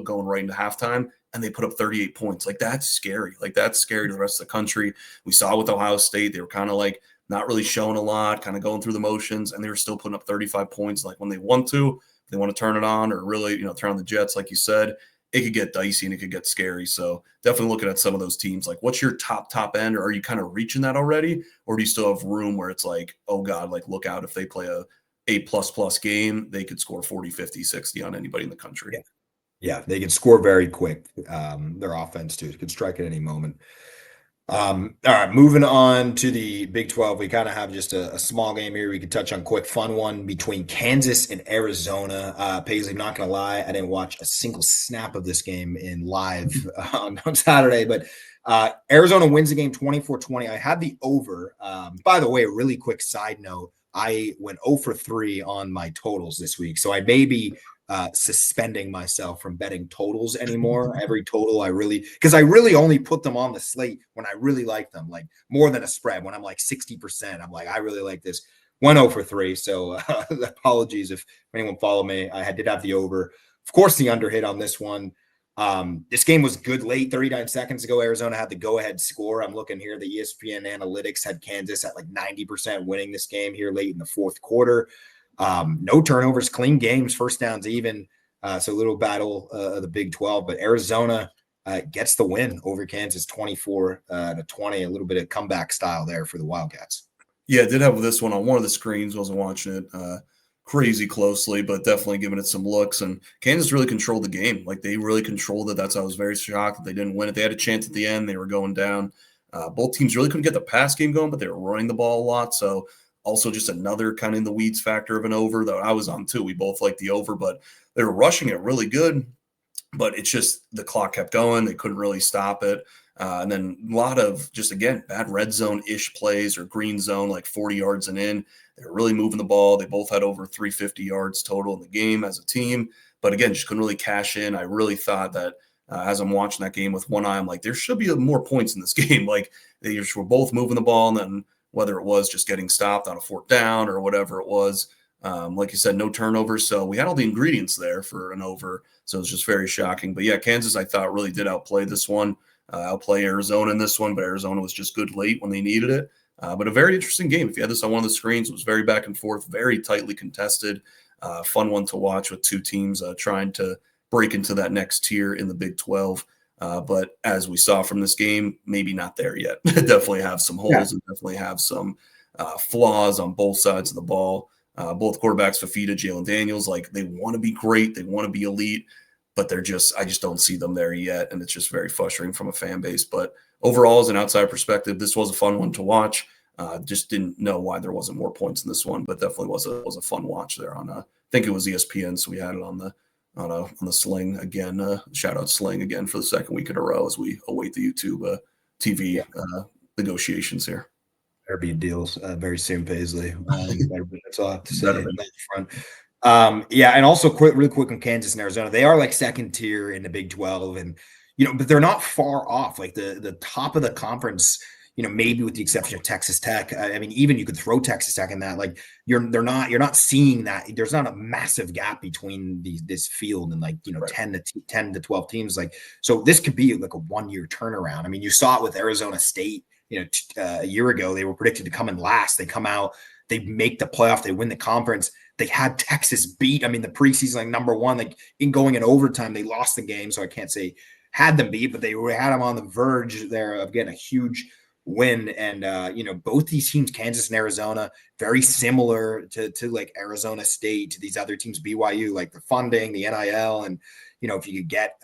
S2: going right into halftime, and they put up 38 points. Like that's scary. Like that's scary to the rest of the country. We saw with Ohio State, they were kind of like not really showing a lot, kind of going through the motions, and they were still putting up 35 points. Like when they want to, if they want to turn it on or really, turn on the Jets, like you said, it could get dicey and it could get scary. So definitely looking at some of those teams, like what's your top end, or are you kind of reaching that already? Or do you still have room where it's like, oh God, like look out if they play a plus game, they could score 40, 50, 60 on anybody in the country.
S1: Yeah. Yeah, they can score very quick. Their offense too could strike at any moment. All right, moving on to the Big 12. We kind of have just a small game here. We could touch on quick fun one between Kansas and Arizona. Paisley, not gonna lie, I didn't watch a single snap of this game in live on Saturday, but Arizona wins the game 24-20. I had the over. By the way, a really quick side note, I went 0 for 3 on my totals this week. So I may be suspending myself from betting totals anymore. Every total because I really only put them on the slate when I really like them, like more than a spread. When I'm like 60%, I'm like, I really like this. 1-0 for 3. So apologies if anyone followed me. I did have the over. Of course, the under hit on this one. This game was good late, 39 seconds ago. Arizona had the go-ahead score. I'm looking here. The ESPN analytics had Kansas at like 90% winning this game here late in the fourth quarter. No turnovers, clean games, first downs even. So a little battle of the Big 12, but Arizona gets the win over Kansas 24-20. A little bit of comeback style there for the Wildcats.
S2: Yeah, I did have this one on one of the screens. Wasn't watching it crazy closely, but definitely giving it some looks. And Kansas really controlled the game. Like they really controlled it. That's why I was very shocked that they didn't win it. They had a chance at the end. They were going down. Both teams really couldn't get the pass game going, but they were running the ball a lot. So also just another kind of in the weeds factor of an over that I was on too. We both liked the over, but they were rushing it really good. But it's just the clock kept going. They couldn't really stop it. And then a lot of just, again, bad red zone-ish plays or green zone, like 40 yards and in. They were really moving the ball. They both had over 350 yards total in the game as a team. But again, just couldn't really cash in. I really thought that as I'm watching that game with one eye, I'm like, there should be more points in this game. Like they just were both moving the ball, and then whether it was just getting stopped on a fourth down or whatever it was. Like you said, no turnovers. So we had all the ingredients there for an over. So it was just very shocking. But yeah, Kansas, I thought, really did outplay this one. Outplay Arizona in this one, but Arizona was just good late when they needed it. But a very interesting game. If you had this on one of the screens, it was very back and forth, very tightly contested. Fun one to watch with two teams trying to break into that next tier in the Big 12. But as we saw from this game, maybe not there yet. Definitely have some holes and definitely have some flaws on both sides of the ball. Both quarterbacks, Fafita, Jalen Daniels, like they want to be great. They want to be elite, but I just don't see them there yet. And it's just very frustrating from a fan base. But overall, as an outside perspective, this was a fun one to watch. Just didn't know why there wasn't more points in this one, but definitely was a fun watch there on, I think it was ESPN. So we had it on the Sling again. Shout out Sling again for the second week in a row as we await the YouTube TV negotiations here.
S1: There'll be deals very soon, Paisley. That's all I have to say on that front. And also really quick on Kansas and Arizona. They are like second tier in the Big 12, and but they're not far off. Like the top of the conference, maybe with the exception of Texas Tech. I mean, even you could throw Texas Tech in that. Like you're not seeing that. There's not a massive gap between this field and like right. 10 to 12 teams. Like so, this could be like a 1-year turnaround. I mean, you saw it with Arizona State. A year ago, they were predicted to come in last. They come out, they make the playoff, they win the conference. They had Texas beat. I mean, the preseason, like number one, like in going in overtime, they lost the game. So I can't say had them beat, but they had them on the verge there of getting a huge win. And, both these teams, Kansas and Arizona, very similar to like Arizona State, to these other teams, BYU, like the funding, the NIL, and, if you could get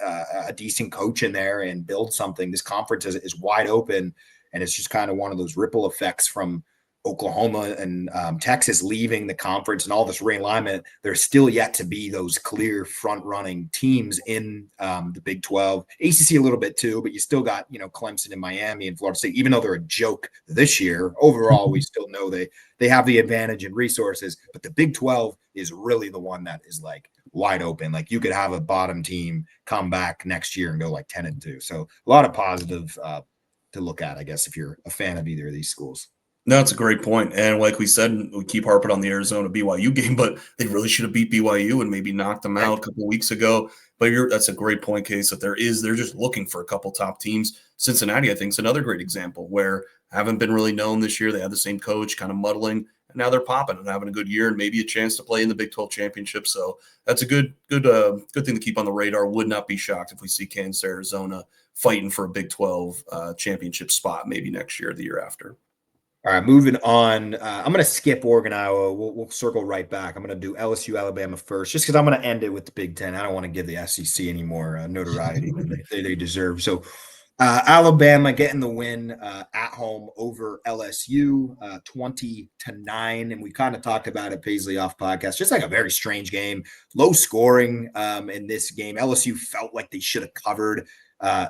S1: a decent coach in there and build something, this conference is wide open. And it's just kind of one of those ripple effects from Oklahoma and Texas leaving the conference and all this realignment. There's still yet to be those clear front-running teams in the Big 12. ACC a little bit too, but you still got, Clemson and Miami and Florida State. Even though they're a joke this year, overall, we still know they have the advantage in resources. But the Big 12 is really the one that is like wide open. Like you could have a bottom team come back next year and go like 10-2. So a lot of positive to look at, I guess, if you're a fan of either of these schools.
S2: No, that's a great point. And like we said, we keep harping on the Arizona BYU game, but they really should have beat BYU and maybe knocked them out a couple of weeks ago. But that's a great point, Case, that they're just looking for a couple top teams. Cincinnati, I think, is another great example where haven't been really known this year. They had the same coach, kind of muddling, and now they're popping and having a good year and maybe a chance to play in the Big 12 championship. So that's a good thing to keep on the radar. Would not be shocked if we see Kansas, Arizona fighting for a Big 12 championship spot maybe next year or the year after.
S1: All right, moving on. I'm going to skip Oregon, Iowa. We'll circle right back. I'm going to do LSU, Alabama first, just because I'm going to end it with the Big Ten. I don't want to give the SEC any more notoriety than they deserve. So, Alabama getting the win at home over LSU, 20-9, and we kind of talked about it, Paisley off podcast. Just like a very strange game, low scoring in this game. LSU felt like they should have covered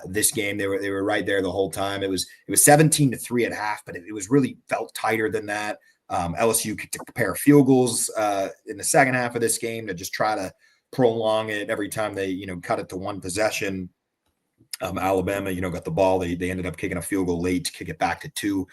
S1: this game. They were right there the whole time. It was 17-3 at half, but it was really felt tighter than that. LSU kicked a pair of field goals in the second half of this game to just try to prolong it. Every time they cut it to one possession, Alabama got the ball. They ended up kicking a field goal late to kick it back to two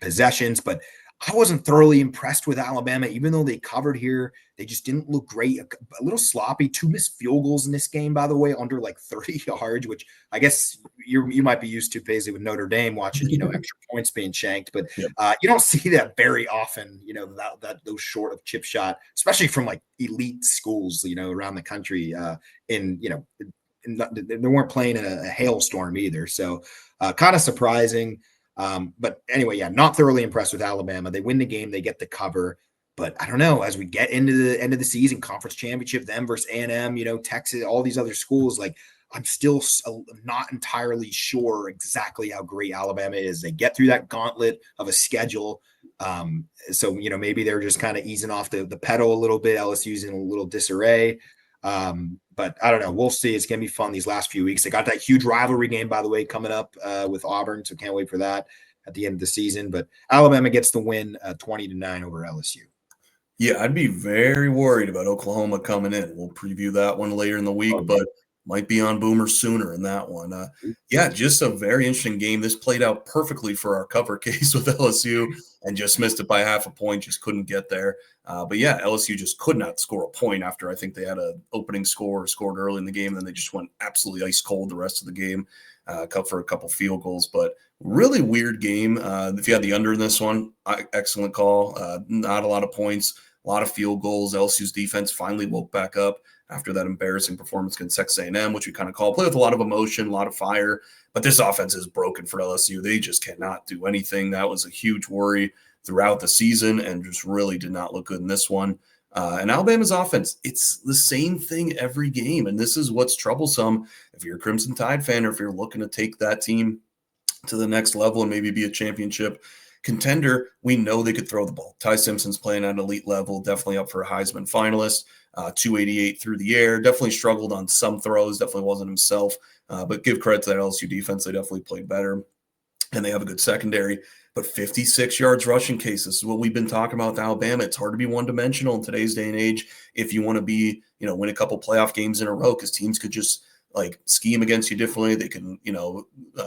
S1: possessions, but I wasn't thoroughly impressed with Alabama, even though they covered here. They just didn't look great. A little sloppy. 2 missed field goals in this game, by the way, under like 30 yards, which I guess you might be used to, Paisley, with Notre Dame watching, extra points being shanked. But
S2: Yep.
S1: You don't see that very often, that those short of chip shot, especially from like elite schools, around the country. They weren't playing in a hailstorm either. So kind of surprising. But anyway, yeah, not thoroughly impressed with Alabama. They win the game, they get the cover. But I don't know, as we get into the end of the season, conference championship, them versus A&M, Texas, all these other schools, like I'm still not entirely sure exactly how great Alabama is. They get through that gauntlet of a schedule. So, maybe they're just kind of easing off the pedal a little bit. LSU's in a little disarray. But I don't know. We'll see. It's going to be fun these last few weeks. They got that huge rivalry game, by the way, coming up with Auburn. So can't wait for that at the end of the season. But Alabama gets the win 20-9 over LSU.
S2: Yeah, I'd be very worried about Oklahoma coming in. We'll preview that one later in the week, but might be on Boomer sooner in that one. Yeah, just a very interesting game. This played out perfectly for our cover case with LSU and just missed it by half a point, just couldn't get there. But yeah, LSU just could not score a point after I think they had an opening score, scored early in the game, and then they just went absolutely ice cold the rest of the game, for a couple field goals. But really weird game. If you had the under in this one, excellent call. Not a lot of points. A lot of field goals. LSU's defense finally woke back up after that embarrassing performance against Texas A&M, which we kind of call play with a lot of emotion, a lot of fire. But this offense is broken for LSU. They just cannot do anything. That was a huge worry throughout the season and just really did not look good in this one. And Alabama's offense, it's the same thing every game. And this is what's troublesome if you're a Crimson Tide fan or if you're looking to take that team to the next level and maybe be a championship contender. We know they could throw the ball. Ty Simpson's playing at an elite level, definitely up for a Heisman finalist. 288 through the air, definitely struggled on some throws, definitely wasn't himself. But give credit to that LSU defense. They definitely played better, and they have a good secondary. But 56 yards rushing case, this is what we've been talking about with Alabama. It's hard to be one-dimensional in today's day and age if you want to be, win a couple playoff games in a row, because teams could just scheme against you differently. They can,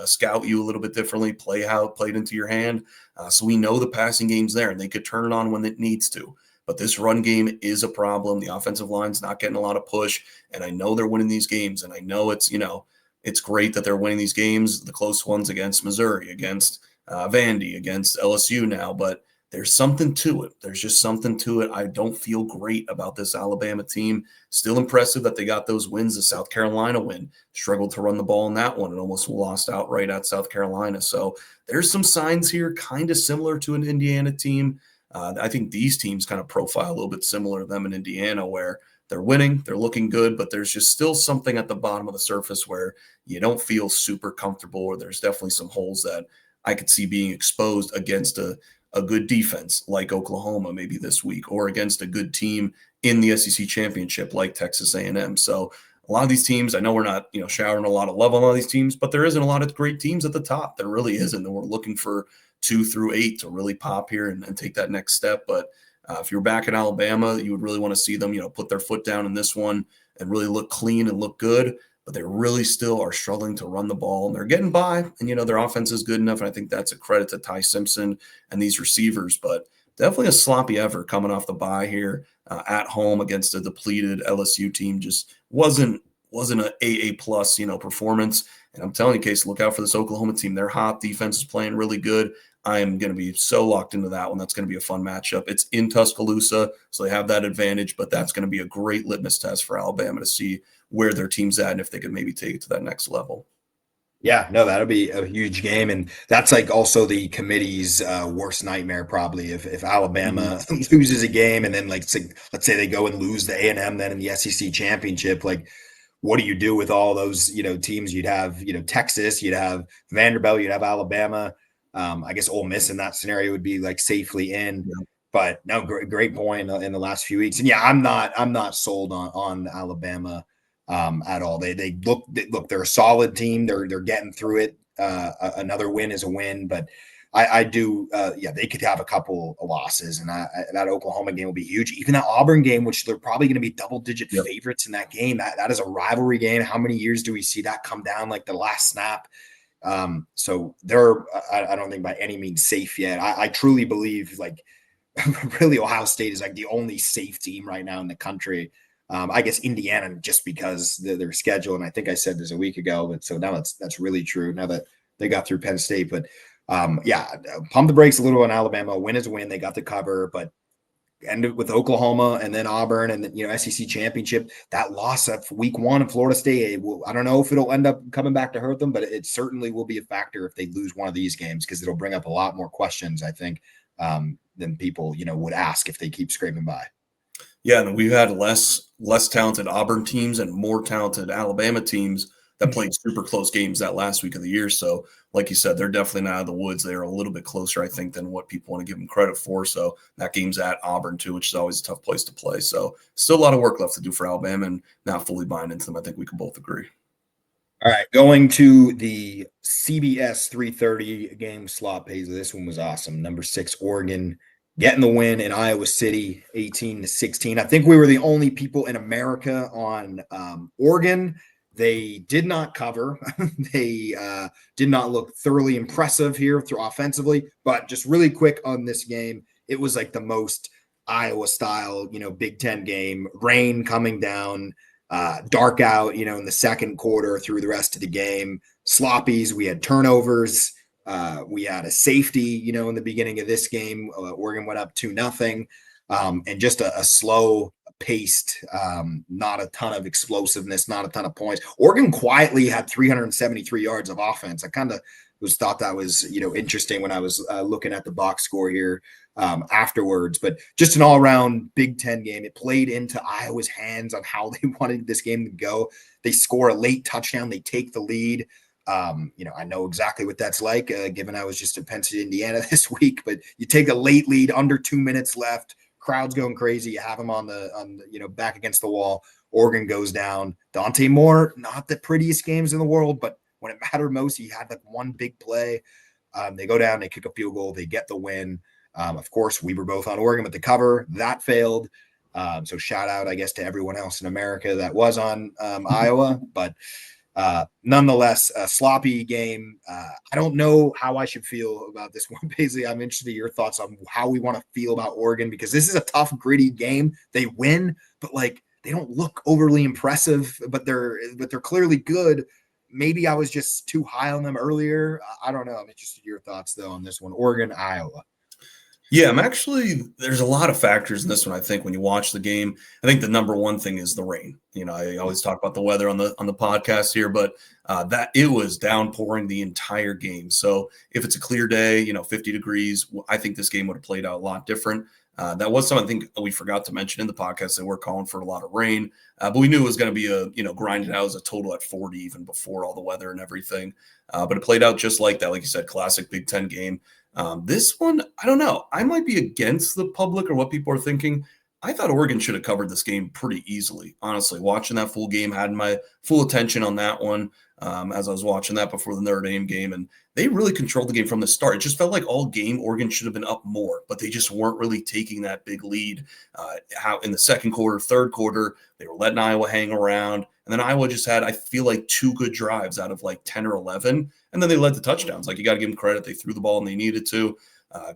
S2: scout you a little bit differently, play it into your hand. So we know the passing game's there, and they could turn it on when it needs to. But this run game is a problem. The offensive line's not getting a lot of push, and I know they're winning these games, and I know it's great that they're winning these games, the close ones against Missouri, against Vandy, against LSU now, but there's something to it. There's just something to it. I don't feel great about this Alabama team. Still impressive that they got those wins. The South Carolina win, struggled to run the ball in that one and almost lost outright at South Carolina. So there's some signs here kind of similar to an Indiana team. I think these teams kind of profile a little bit similar to them in Indiana, where they're winning, they're looking good, but there's just still something at the bottom of the surface where you don't feel super comfortable, or there's definitely some holes that I could see being exposed against a good defense like Oklahoma maybe this week, or against a good team in the SEC championship like Texas A&M. So a lot of these teams, I know we're not, showering a lot of love on a lot of these teams, but there isn't a lot of great teams at the top. There really isn't. And we're looking for 2 through 8 to really pop here and take that next step. But if you're back in Alabama, you would really want to see them, put their foot down in this one and really look clean and look good. but they really still are struggling to run the ball, and they're getting by. And their offense is good enough, and I think that's a credit to Ty Simpson and these receivers. But definitely a sloppy effort coming off the bye here at home against a depleted LSU team. Just wasn't an AA plus performance. And I'm telling you, Case, look out for this Oklahoma team. They're hot. Defense is playing really good. I am going to be so locked into that one. That's going to be a fun matchup. It's in Tuscaloosa, so they have that advantage, but that's going to be a great litmus test for Alabama to see where their team's at and if they could maybe take it to that next level.
S1: Yeah, no, that'll be a huge game, and that's like also the committee's worst nightmare probably if
S2: Mhm.
S1: Alabama loses a game and then let's say they go and lose the A&M then in the SEC championship. Like, what do you do with all those teams? You'd have Texas, you'd have Vanderbilt, you'd have Alabama. I guess Ole Miss in that scenario would be like safely in.
S2: Yeah.
S1: But no, great point in the last few weeks. And yeah, I'm not sold on Alabama at all. They look they're a solid team. They're getting through it. Another win is a win, but I do yeah, they could have a couple of losses, and that Oklahoma game will be huge. Even that Auburn game, which they're probably going to be double-digit
S2: Yep.
S1: favorites in that game. That is a rivalry game. How many years do we see that come down like the last snap? So they're I don't think by any means safe yet. I truly believe like really Ohio State is like the only safe team right now in the country. I guess Indiana just because their schedule, and I think I said this a week ago, but so now that's really true now that they got through Penn State. But yeah, pump the brakes a little on Alabama. A win is a win. They got the cover, but ended with Oklahoma and then Auburn and then, SEC championship. That loss of week one in Florida State, I don't know if it'll end up coming back to hurt them, but it certainly will be a factor if they lose one of these games because it'll bring up a lot more questions, I think, than people, would ask if they keep scraping by.
S2: Yeah, and we've had less talented Auburn teams and more talented Alabama teams that played super close games that last week of the year. So, like you said, they're definitely not out of the woods. They're a little bit closer, I think, than what people want to give them credit for. So that game's at Auburn too, which is always a tough place to play. So still a lot of work left to do for Alabama, and not fully buying into them. I think we can both agree.
S1: All right, going to the CBS 3:30 game slot pays. This one was awesome. Number 6 Oregon getting the win in Iowa City, 18-16. I think we were the only people in America on Oregon. They did not cover. They did not look thoroughly impressive here through offensively. But just really quick on this game, it was like the most Iowa style, Big Ten game. Rain coming down, dark out, in the second quarter through the rest of the game. Sloppies. We had turnovers. We had a safety, in the beginning of this game. Oregon went up 2-0, and just a slow paced, not a ton of explosiveness, not a ton of points. Oregon quietly had 373 yards of offense. I kind of thought that was interesting when I was looking at the box score here afterwards. But just an all around Big Ten game. It played into Iowa's hands on how they wanted this game to go. They score a late touchdown. They take the lead. I know exactly what that's like, given I was just in Penn State, Indiana this week. But you take a late lead, under 2 minutes left, crowd's going crazy. You have them on the back against the wall. Oregon goes down. Dante Moore, not the prettiest games in the world, but when it mattered most, he had like one big play. They go down, they kick a field goal, they get the win. Of course, we were both on Oregon with the cover. That failed. So shout out, I guess, to everyone else in America that was on Iowa. But nonetheless, a sloppy game. I don't know how I should feel about this one. Basically, I'm interested in your thoughts on how we want to feel about Oregon, because this is a tough, gritty game. They win, but like they don't look overly impressive, but they're clearly good. Maybe I was just too high on them earlier. I don't know. I'm interested in your thoughts though on this one. Oregon, Iowa.
S2: Yeah, there's a lot of factors in this one. I think when you watch the game, I think the number one thing is the rain. I always talk about the weather on the podcast here, but that it was downpouring the entire game. So if it's a clear day, 50 degrees, I think this game would have played out a lot different. That was something I think we forgot to mention in the podcast, that we're calling for a lot of rain, but we knew it was going to be grinded out as a total at 40 even before all the weather and everything. But it played out just like that. Like you said, classic Big Ten game. This one, I don't know. I might be against the public or what people are thinking. I thought Oregon should have covered this game pretty easily. Honestly, watching that full game, had my full attention on that one as I was watching that before the Notre Dame game, and they really controlled the game from the start. It just felt like all game Oregon should have been up more, but they just weren't really taking that big lead. How in the second quarter, third quarter, they were letting Iowa hang around, and then Iowa just had, I feel like, 2 good drives out of like 10 or 11, and then they led the touchdowns. Like, you got to give them credit; they threw the ball and they needed to.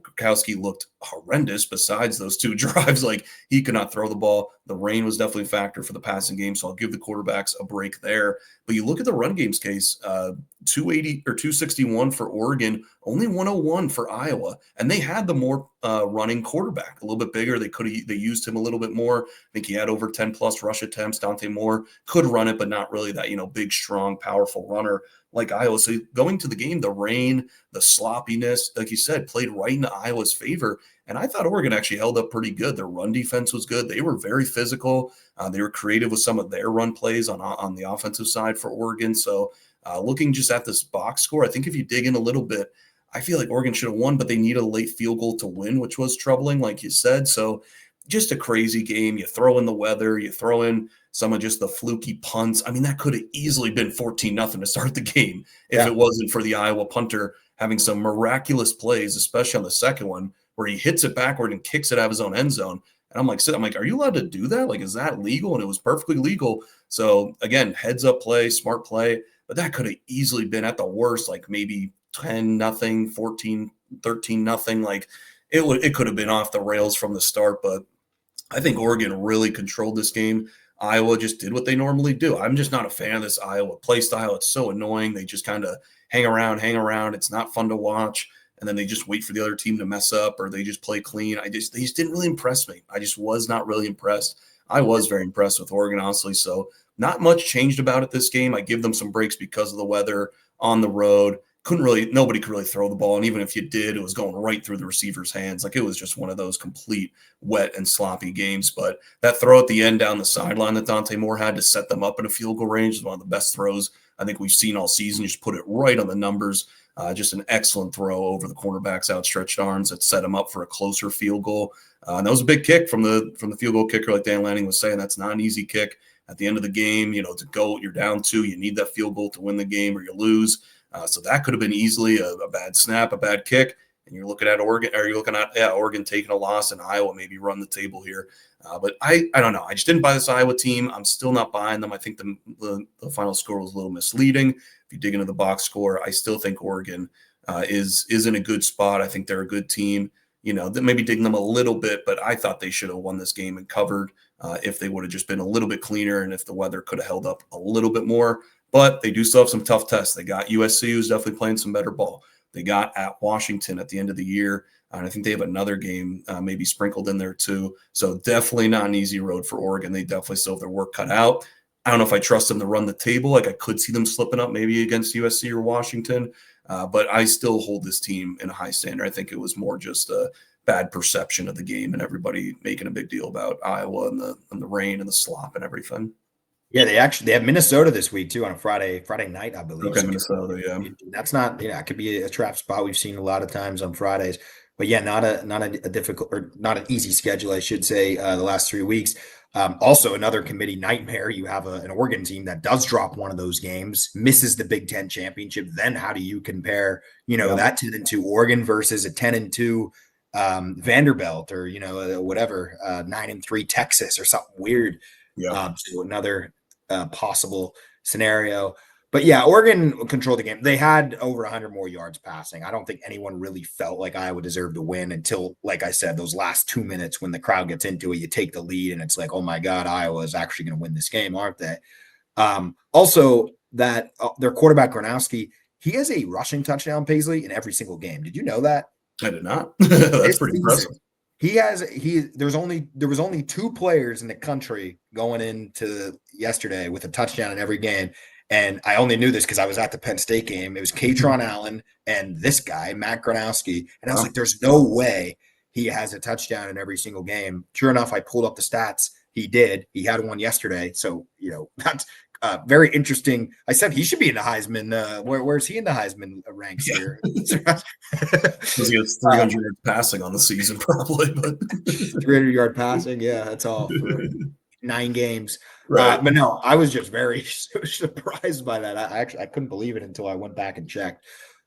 S2: Kukowski looked horrendous besides those 2 drives. Like, he could not throw the ball. The rain was definitely a factor for the passing game, so I'll give the quarterbacks a break there. But you look at the run game's case, 280 or 261 for Oregon, only 101 for Iowa, and they had the more running quarterback, a little bit bigger. They used him a little bit more. I think he had over 10 plus rush attempts. Dante Moore could run it, but not really that big, strong, powerful runner like Iowa. So going to the game, the rain, the sloppiness, like you said, played right into Iowa's favor. And I thought Oregon actually held up pretty good. Their run defense was good. They were very physical. They were creative with some of their run plays on the offensive side for Oregon. So looking just at this box score, I think if you dig in a little bit, I feel like Oregon should have won, but they needed a late field goal to win, which was troubling, like you said. So just a crazy game. You throw in the weather, you throw in some of just the fluky punts. I mean, that could have easily been 14-0 to start the game if it wasn't for the Iowa punter having some miraculous plays, especially on the second one, where he hits it backward and kicks it out of his own end zone. And I'm like, are you allowed to do that? Like, is that legal? And it was perfectly legal. So again, heads up play, smart play, but that could have easily been at the worst, like maybe 10-0, 14, 13-0. Like, it could have been off the rails from the start, but I think Oregon really controlled this game. Iowa just did what they normally do. I'm just not a fan of this Iowa play style. It's so annoying. They just kind of hang around. It's not fun to watch. And then they just wait for the other team to mess up, or they just play clean. They just didn't really impress me. I just was not really impressed. I was very impressed with Oregon, honestly. So not much changed about it this game. I give them some breaks because of the weather on the road. Nobody could really throw the ball. And even if you did, it was going right through the receiver's hands. Like, it was just one of those complete wet and sloppy games. But that throw at the end down the sideline that Dante Moore had to set them up in a field goal range is one of the best throws I think we've seen all season. You just put it right on the numbers. Just an excellent throw over the cornerback's outstretched arms that set him up for a closer field goal. And that was a big kick from the field goal kicker, like Dan Lanning was saying. That's not an easy kick at the end of the game. To go, you're down 2, you need that field goal to win the game, or you lose. So that could have been easily a bad snap, a bad kick. And you're looking at Oregon taking a loss, and Iowa maybe run the table here. But I don't know. I just didn't buy this Iowa team. I'm still not buying them. I think the final score was a little misleading. If you dig into the box score, I still think Oregon is in a good spot. I think they're a good team. Maybe digging them a little bit, but I thought they should have won this game and covered if they would have just been a little bit cleaner and if the weather could have held up a little bit more. But they do still have some tough tests. They got USC, who's definitely playing some better ball. They got at Washington at the end of the year. And I think they have another game maybe sprinkled in there too. So definitely not an easy road for Oregon. They definitely still have their work cut out. I don't know if I trust them to run the table. Like, I could see them slipping up maybe against USC or Washington. But I still hold this team in a high standard. I think it was more just a bad perception of the game and everybody making a big deal about Iowa and the rain and the slop and everything.
S1: Yeah, they have Minnesota this week too on a Friday night, I believe.
S2: Okay,
S1: So
S2: Minnesota, yeah.
S1: that's not, it could be a trap spot we've seen a lot of times on Fridays. But yeah, not a difficult, or not an easy schedule, I should say, the last 3 weeks. Also, another committee nightmare. You have an Oregon team that does drop one of those games, misses the Big Ten championship. Then how do you compare, that 10-2 Oregon versus a 10-2 Vanderbilt, or whatever, 9-3 Texas or something weird?
S2: Yeah.
S1: So another possible scenario. But yeah, Oregon controlled the game. They had over 100 more yards passing. I don't think anyone really felt like Iowa deserved to win until, like I said, those last 2 minutes when the crowd gets into it, you take the lead and it's like, oh my God, Iowa is actually going to win this game, aren't they? Also, that their quarterback Gronowski, he has a rushing touchdown, Paisley, in every single game. Did you know that?
S2: I did not. That's pretty impressive.
S1: There was only 2 players in the country going into yesterday with a touchdown in every game. And I only knew this because I was at the Penn State game. It was Katron Allen and this guy, Matt Gronowski. And I was like, there's no way he has a touchdown in every single game. Sure enough, I pulled up the stats. He did. He had one yesterday. So, that's Very interesting. I said he should be in the Heisman. Where's he in the Heisman ranks here?
S2: Because he has 300 yards passing on the season, probably. But
S1: 300-yard passing. Yeah, that's all for 9 games.
S2: right.
S1: But no, I was just very surprised by that. I couldn't believe it until I went back and checked.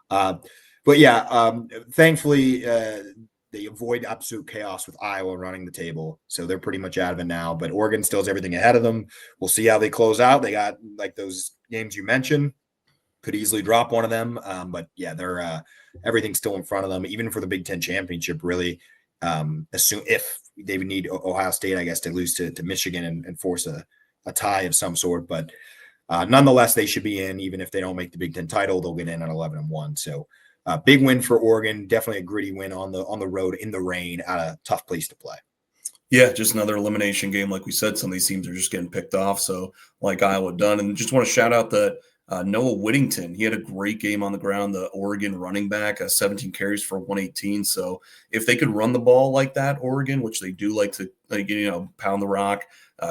S1: But yeah, thankfully they avoid absolute chaos with Iowa running the table, so they're pretty much out of it now. But Oregon still has everything ahead of them. We'll see how they close out. They got like those games you mentioned, could easily drop one of them. But yeah, they're everything's still in front of them, even for the Big Ten championship. Really, assume if they would need Ohio State, I guess, to lose to Michigan and force a tie of some sort. But nonetheless, they should be in, even if they don't make the Big Ten title, they'll get in at 11-1. So big win for Oregon. Definitely a gritty win on the road in the rain at a tough place to play.
S2: Yeah, just another elimination game. Like we said, some of these teams are just getting picked off. So like Iowa done. And just want to shout out that Noah Whittington. He had a great game on the ground, the Oregon running back, 17 carries for 118. So if they could run the ball like that, Oregon, which they do like to, pound the rock,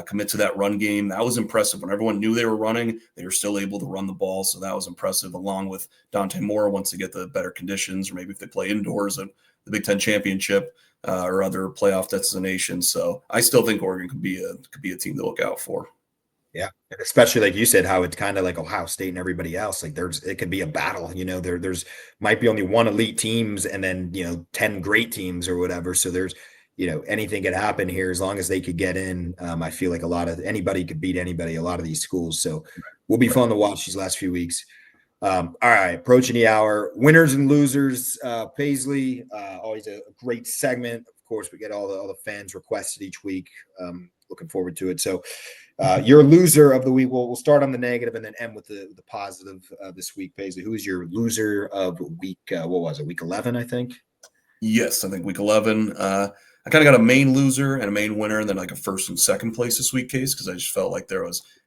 S2: commit to that run game, that was impressive. When everyone knew they were running, they were still able to run the ball. So that was impressive, along with Dante Moore once they get the better conditions, or maybe if they play indoors at the Big Ten championship or other playoff destinations. So I still think Oregon could be a team to look out for.
S1: Yeah, especially like you said, how it's kind of like Ohio State and everybody else. Like it could be a battle. There's might be only one elite teams and then 10 great teams or whatever. So there's anything could happen here as long as they could get in. I feel like anybody could beat anybody. A lot of these schools. So will be fun to watch these last few weeks. All right, approaching the hour. Winners and losers. Paisley, always a great segment. Of course, we get all the fans requested each week. Looking forward to it. So. Your loser of the week. We'll start on the negative and then end with the positive this week, Paisley. Who is your loser of week? What was it? Week 11, I think.
S2: Yes, I think week 11. I kind of got a main loser and a main winner, and then like a first and second place this week case because I just felt like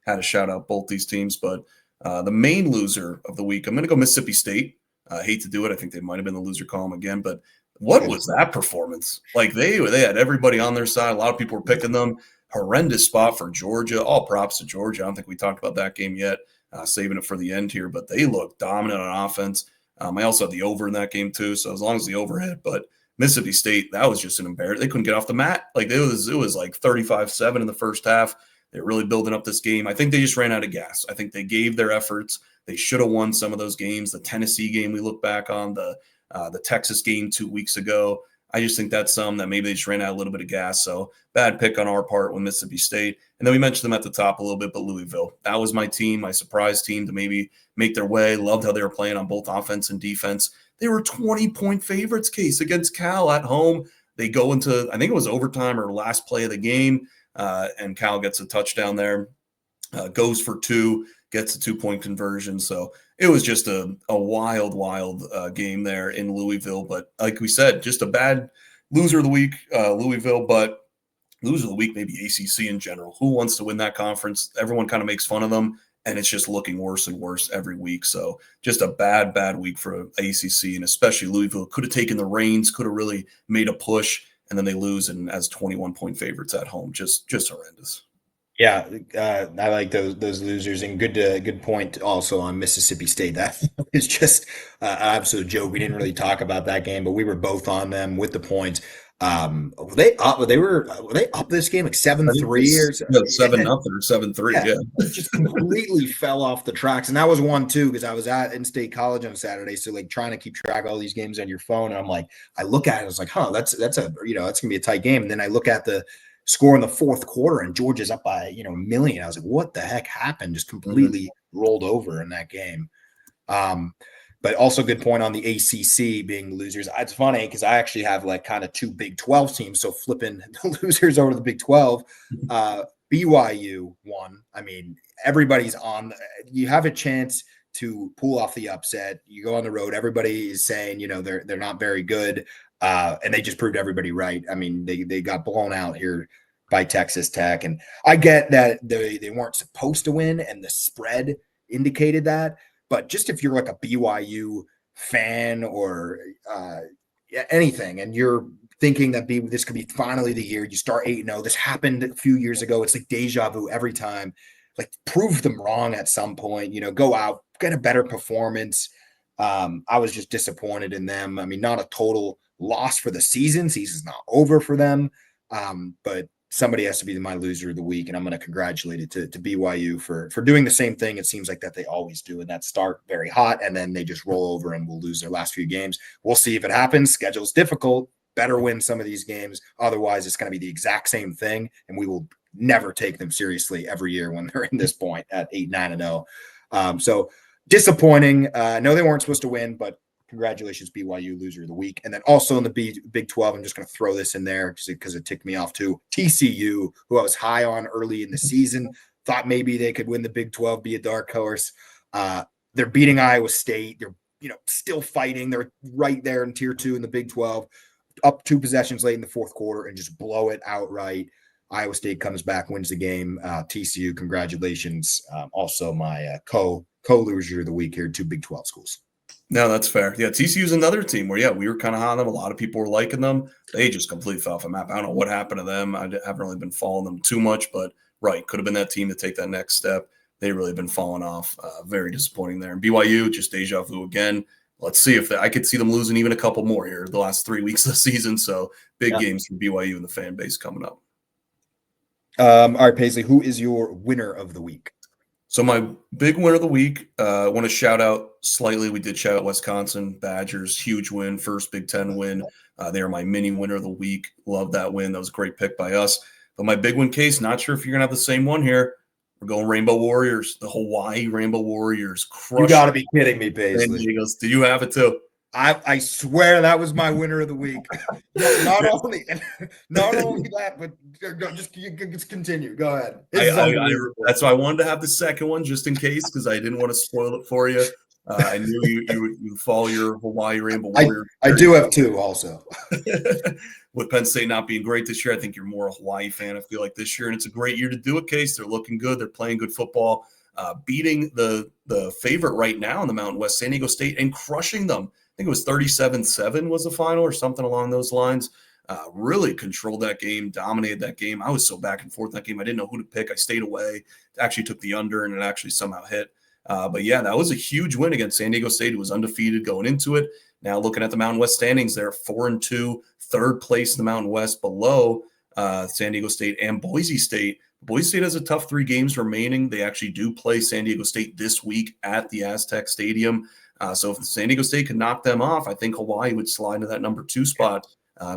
S2: had to shout out both these teams. But the main loser of the week, I'm going to go Mississippi State. I hate to do it. I think they might have been the loser column again, but what was that performance? Like they had everybody on their side. A lot of people were picking them. Horrendous spot for Georgia. All props to Georgia. I don't think we talked about that game yet, saving it for the end here, but they look dominant on offense. I also had the over in that game too, so as long as the over hit, but Mississippi State, that was just an embarrassment. They couldn't get off the mat. Like it was like 35-7 in the first half. They're really building up this game. I think they just ran out of gas. I think they gave their efforts. They should have won some of those games. The Tennessee game we look back on, the Texas game 2 weeks ago. I just think that's some that maybe they just ran out a little bit of gas. So bad pick on our part with Mississippi State. And then we mentioned them at the top a little bit, but Louisville. That was my team, my surprise team to maybe make their way. Loved how they were playing on both offense and defense. They were 20-point favorites, Case, against Cal at home. They go into, I think it was overtime or last play of the game, and Cal gets a touchdown there, goes for 2, gets a 2-point conversion. So it was just a wild game there in Louisville. But like we said, just a bad loser of the week, Louisville, but loser of the week, maybe ACC in general. Who wants to win that conference? Everyone kind of makes fun of them, and it's just looking worse and worse every week. So just a bad week for ACC, and especially Louisville. Could have taken the reins, could have really made a push, and then they lose and as 21-point favorites at home. Just horrendous.
S1: Yeah, I like those losers, and good point also on Mississippi State. That is just an absolute joke. We didn't really talk about that game, but we were both on them with the points. Were they up this game like 7-3 or
S2: 7-0 or 7-3? Yeah,
S1: it just completely fell off the tracks, and that was one too because I was at in-state college on Saturday, so like trying to keep track of all these games on your phone, and I'm like, I look at it, I was like, that's gonna be a tight game, and then I look at the score in the fourth quarter and Georgia's up by a million. I was like, what the heck happened? Just completely rolled over in that game. But also good point on the ACC being losers. It's funny because I actually have like kind of 2 Big 12 teams, so flipping the losers over to the Big 12. BYU won. I mean, everybody's on. You have a chance to pull off the upset. You go on the road. Everybody is saying they're not very good. And they just proved everybody right. I mean, they got blown out here by Texas Tech. And I get that they weren't supposed to win and the spread indicated that. But just if you're like a BYU fan or anything, and you're thinking that this could be finally the year you start 8-0, this happened a few years ago. It's like deja vu every time. like prove them wrong at some point, go out, get a better performance. I was just disappointed in them. I mean, not a total loss for the season. Season's not over for them. But somebody has to be my loser of the week, and I'm going to congratulate it to BYU for doing the same thing. It seems like that they always do, and that start very hot, and then they just roll over and will lose their last few games. We'll see if it happens. Schedule's difficult. Better win some of these games. Otherwise, it's going to be the exact same thing, and we will never take them seriously every year when they're in this point at 8-9-0. So disappointing. I know they weren't supposed to win, but congratulations, BYU, loser of the week. And then also in the Big 12, I'm just going to throw this in there because it ticked me off too. TCU, who I was high on early in the season, thought maybe they could win the Big 12, be a dark horse. They're beating Iowa State. They're still fighting. They're right there in tier 2 in the Big 12, up 2 possessions late in the fourth quarter and just blow it outright. Iowa State comes back, wins the game. TCU, congratulations. Also my co-loser of the week here, 2 Big 12 schools.
S2: No, that's fair. Yeah, TCU's another team where, we were kind of high on them. A lot of people were liking them. They just completely fell off the map. I don't know what happened to them. I haven't really been following them too much, but could have been that team to take that next step. They really been falling off. Very disappointing there. And BYU, just deja vu again. Let's see if I could see them losing even a couple more here the last 3 weeks of the season. So big games for BYU and the fan base coming up.
S1: All right, Paisley, who is your winner of the week?
S2: So my big winner of the week, I want to shout out slightly. We did shout out Wisconsin Badgers, huge win, first Big Ten win. They are my mini winner of the week. Love that win. That was a great pick by us. But my big win case, not sure if you're going to have the same one here. We're going Rainbow Warriors, the Hawaii Rainbow Warriors.
S1: You got to be kidding me, Paisley.
S2: Did you have it too?
S1: I swear that was my winner of the week. Not only that, but just continue. Go ahead.
S2: That's why I wanted to have the second one just in case, because I didn't want to spoil it for you. I knew you follow your Hawaii Rainbow Warriors.
S1: I do have 2 also.
S2: With Penn State not being great this year, I think you're more a Hawaii fan. I feel like this year, and it's a great year to do a case. They're looking good. They're playing good football, beating the favorite right now in the Mountain West, San Diego State, and crushing them. I think it was 37-7 was the final or something along those lines. Really controlled that game, dominated that game. I was so back and forth in that game. I didn't know who to pick. I stayed away. Actually took the under, and it actually somehow hit. But yeah, that was a huge win against San Diego State, who was undefeated going into it. Now looking at the Mountain West standings, they're 4-2, third place in the Mountain West, below San Diego State and Boise State. Boise State has a tough 3 games remaining. They actually do play San Diego State this week at the Aztec Stadium. So if San Diego State could knock them off, I think Hawaii would slide into that number 2 spot,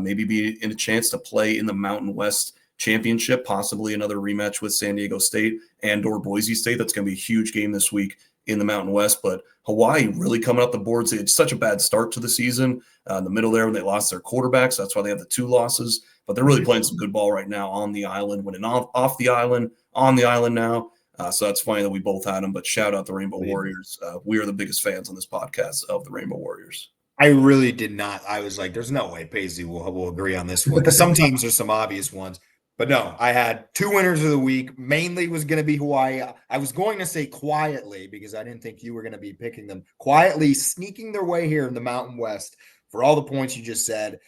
S2: maybe be in a chance to play in the Mountain West Championship, possibly another rematch with San Diego State and or Boise State. That's going to be a huge game this week in the Mountain West. But Hawaii really coming up the boards. They had such a bad start to the season in the middle there when they lost their quarterbacks. That's why they have the 2 losses. But they're really playing some good ball right now on the island, winning off the island, on the island now. So that's funny that we both had them, but shout out the Rainbow Warriors. We are the biggest fans on this podcast of the Rainbow Warriors.
S1: I really did not. I was like, there's no way Paisley will agree on this one. Because some teams are some obvious ones. But no, I had 2 winners of the week. Mainly was going to be Hawaii. I was going to say quietly because I didn't think you were going to be picking them. Quietly sneaking their way here in the Mountain West for all the points you just said.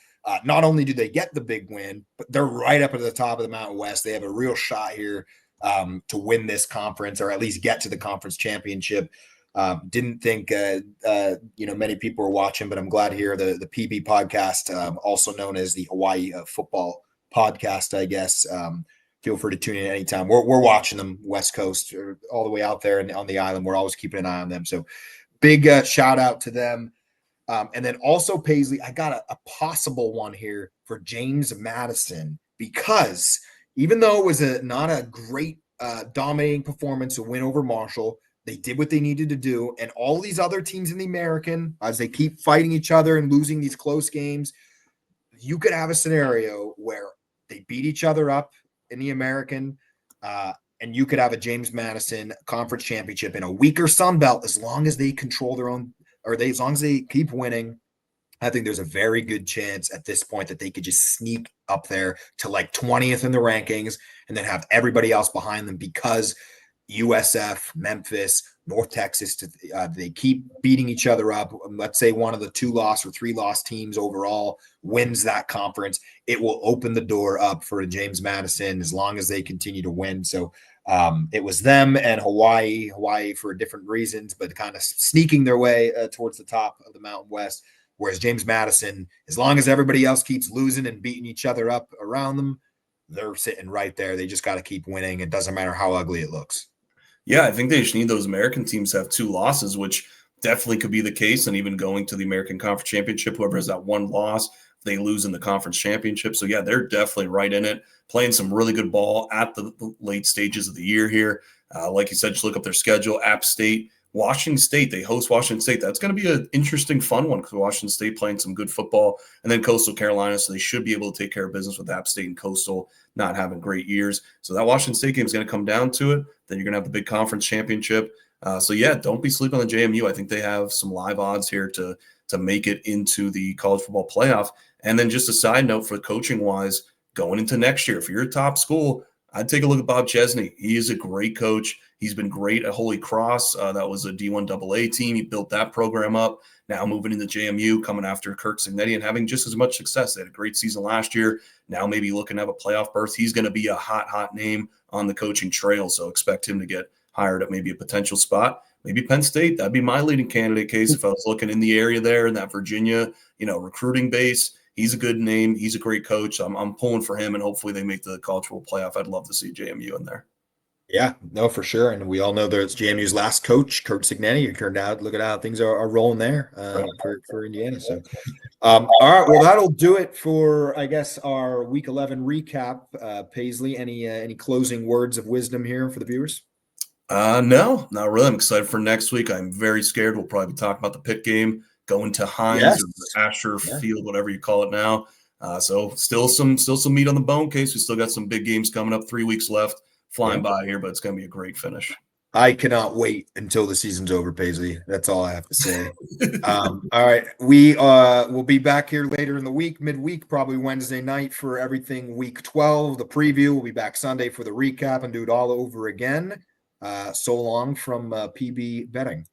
S1: Not only do they get the big win, but they're right up at the top of the Mountain West. They have a real shot here to win this conference or at least get to the conference championship. Didn't think many people were watching, but I'm glad to hear the PB podcast, also known as the Hawaii football podcast, I guess. Feel free to tune in anytime. We're watching them West Coast or all the way out there and on the island. We're always keeping an eye on them. So big shout out to them. And then also Paisley, I got a possible one here for James Madison, because even though it was not a great dominating performance, a win over Marshall, they did what they needed to do. And all these other teams in the American, as they keep fighting each other and losing these close games, you could have a scenario where they beat each other up in the American, and you could have a James Madison conference championship in a weaker Sun Belt as long as they control their own, as long as they keep winning. I think there's a very good chance at this point that they could just sneak up there to like 20th in the rankings and then have everybody else behind them, because USF, Memphis, North Texas, they keep beating each other up. Let's say one of the 2-loss or 3-loss teams overall wins that conference. It will open the door up for James Madison as long as they continue to win. So it was them and Hawaii for different reasons, but kind of sneaking their way towards the top of the Mountain West. Whereas James Madison, as long as everybody else keeps losing and beating each other up around them, they're sitting right there. They just got to keep winning. It doesn't matter how ugly it looks.
S2: Yeah, I think they just need those American teams to have 2 losses, which definitely could be the case. And even going to the American Conference Championship, whoever has that 1 loss, they lose in the conference championship. So, yeah, they're definitely right in it, playing some really good ball at the late stages of the year here. Like you said, just look up their schedule. App State, Washington State, they host Washington State. That's going to be an interesting, fun one because Washington State playing some good football. And then Coastal Carolina, so they should be able to take care of business with App State and Coastal not having great years. So that Washington State game is going to come down to it. Then you're going to have the big conference championship. So, yeah, don't be sleeping on the JMU. I think they have some live odds here to make it into the college football playoff. And then just a side note for coaching-wise, going into next year, if you're a top school, I'd take a look at Bob Chesney. He is a great coach. He's been great at Holy Cross. That was a D1 AA team. He built that program up. Now moving into JMU, coming after Kirk Cignetti and having just as much success. They had a great season last year. Now maybe looking to have a playoff berth. He's going to be a hot name on the coaching trail, so expect him to get hired at maybe a potential spot. Maybe Penn State. That'd be my leading candidate case if I was looking in the area there in that Virginia, recruiting base. He's a good name. He's a great coach. I'm pulling for him, and hopefully they make the college football playoff. I'd love to see JMU in there.
S1: Yeah, no, for sure. And we all know there's JMU's last coach, Kurt Cignetti, who turned out, look at how things are rolling there for Indiana. So, all right, well, that'll do it for, I guess, our Week 11 recap. Paisley, any closing words of wisdom here for the viewers?
S2: No, not really. I'm excited for next week. I'm very scared. We'll probably be talking about the Pitt game, going to Hines or Asher Field, whatever you call it now. So still some meat on the bone case. We still got some big games coming up. 3 weeks left, flying by here, but it's going to be a great finish.
S1: I cannot wait until the season's over, Paisley. That's all I have to say. All right. We will be back here later in the week, midweek, probably Wednesday night for everything Week 12. The preview. We'll be back Sunday for the recap and do it all over again. So long from PB Betting.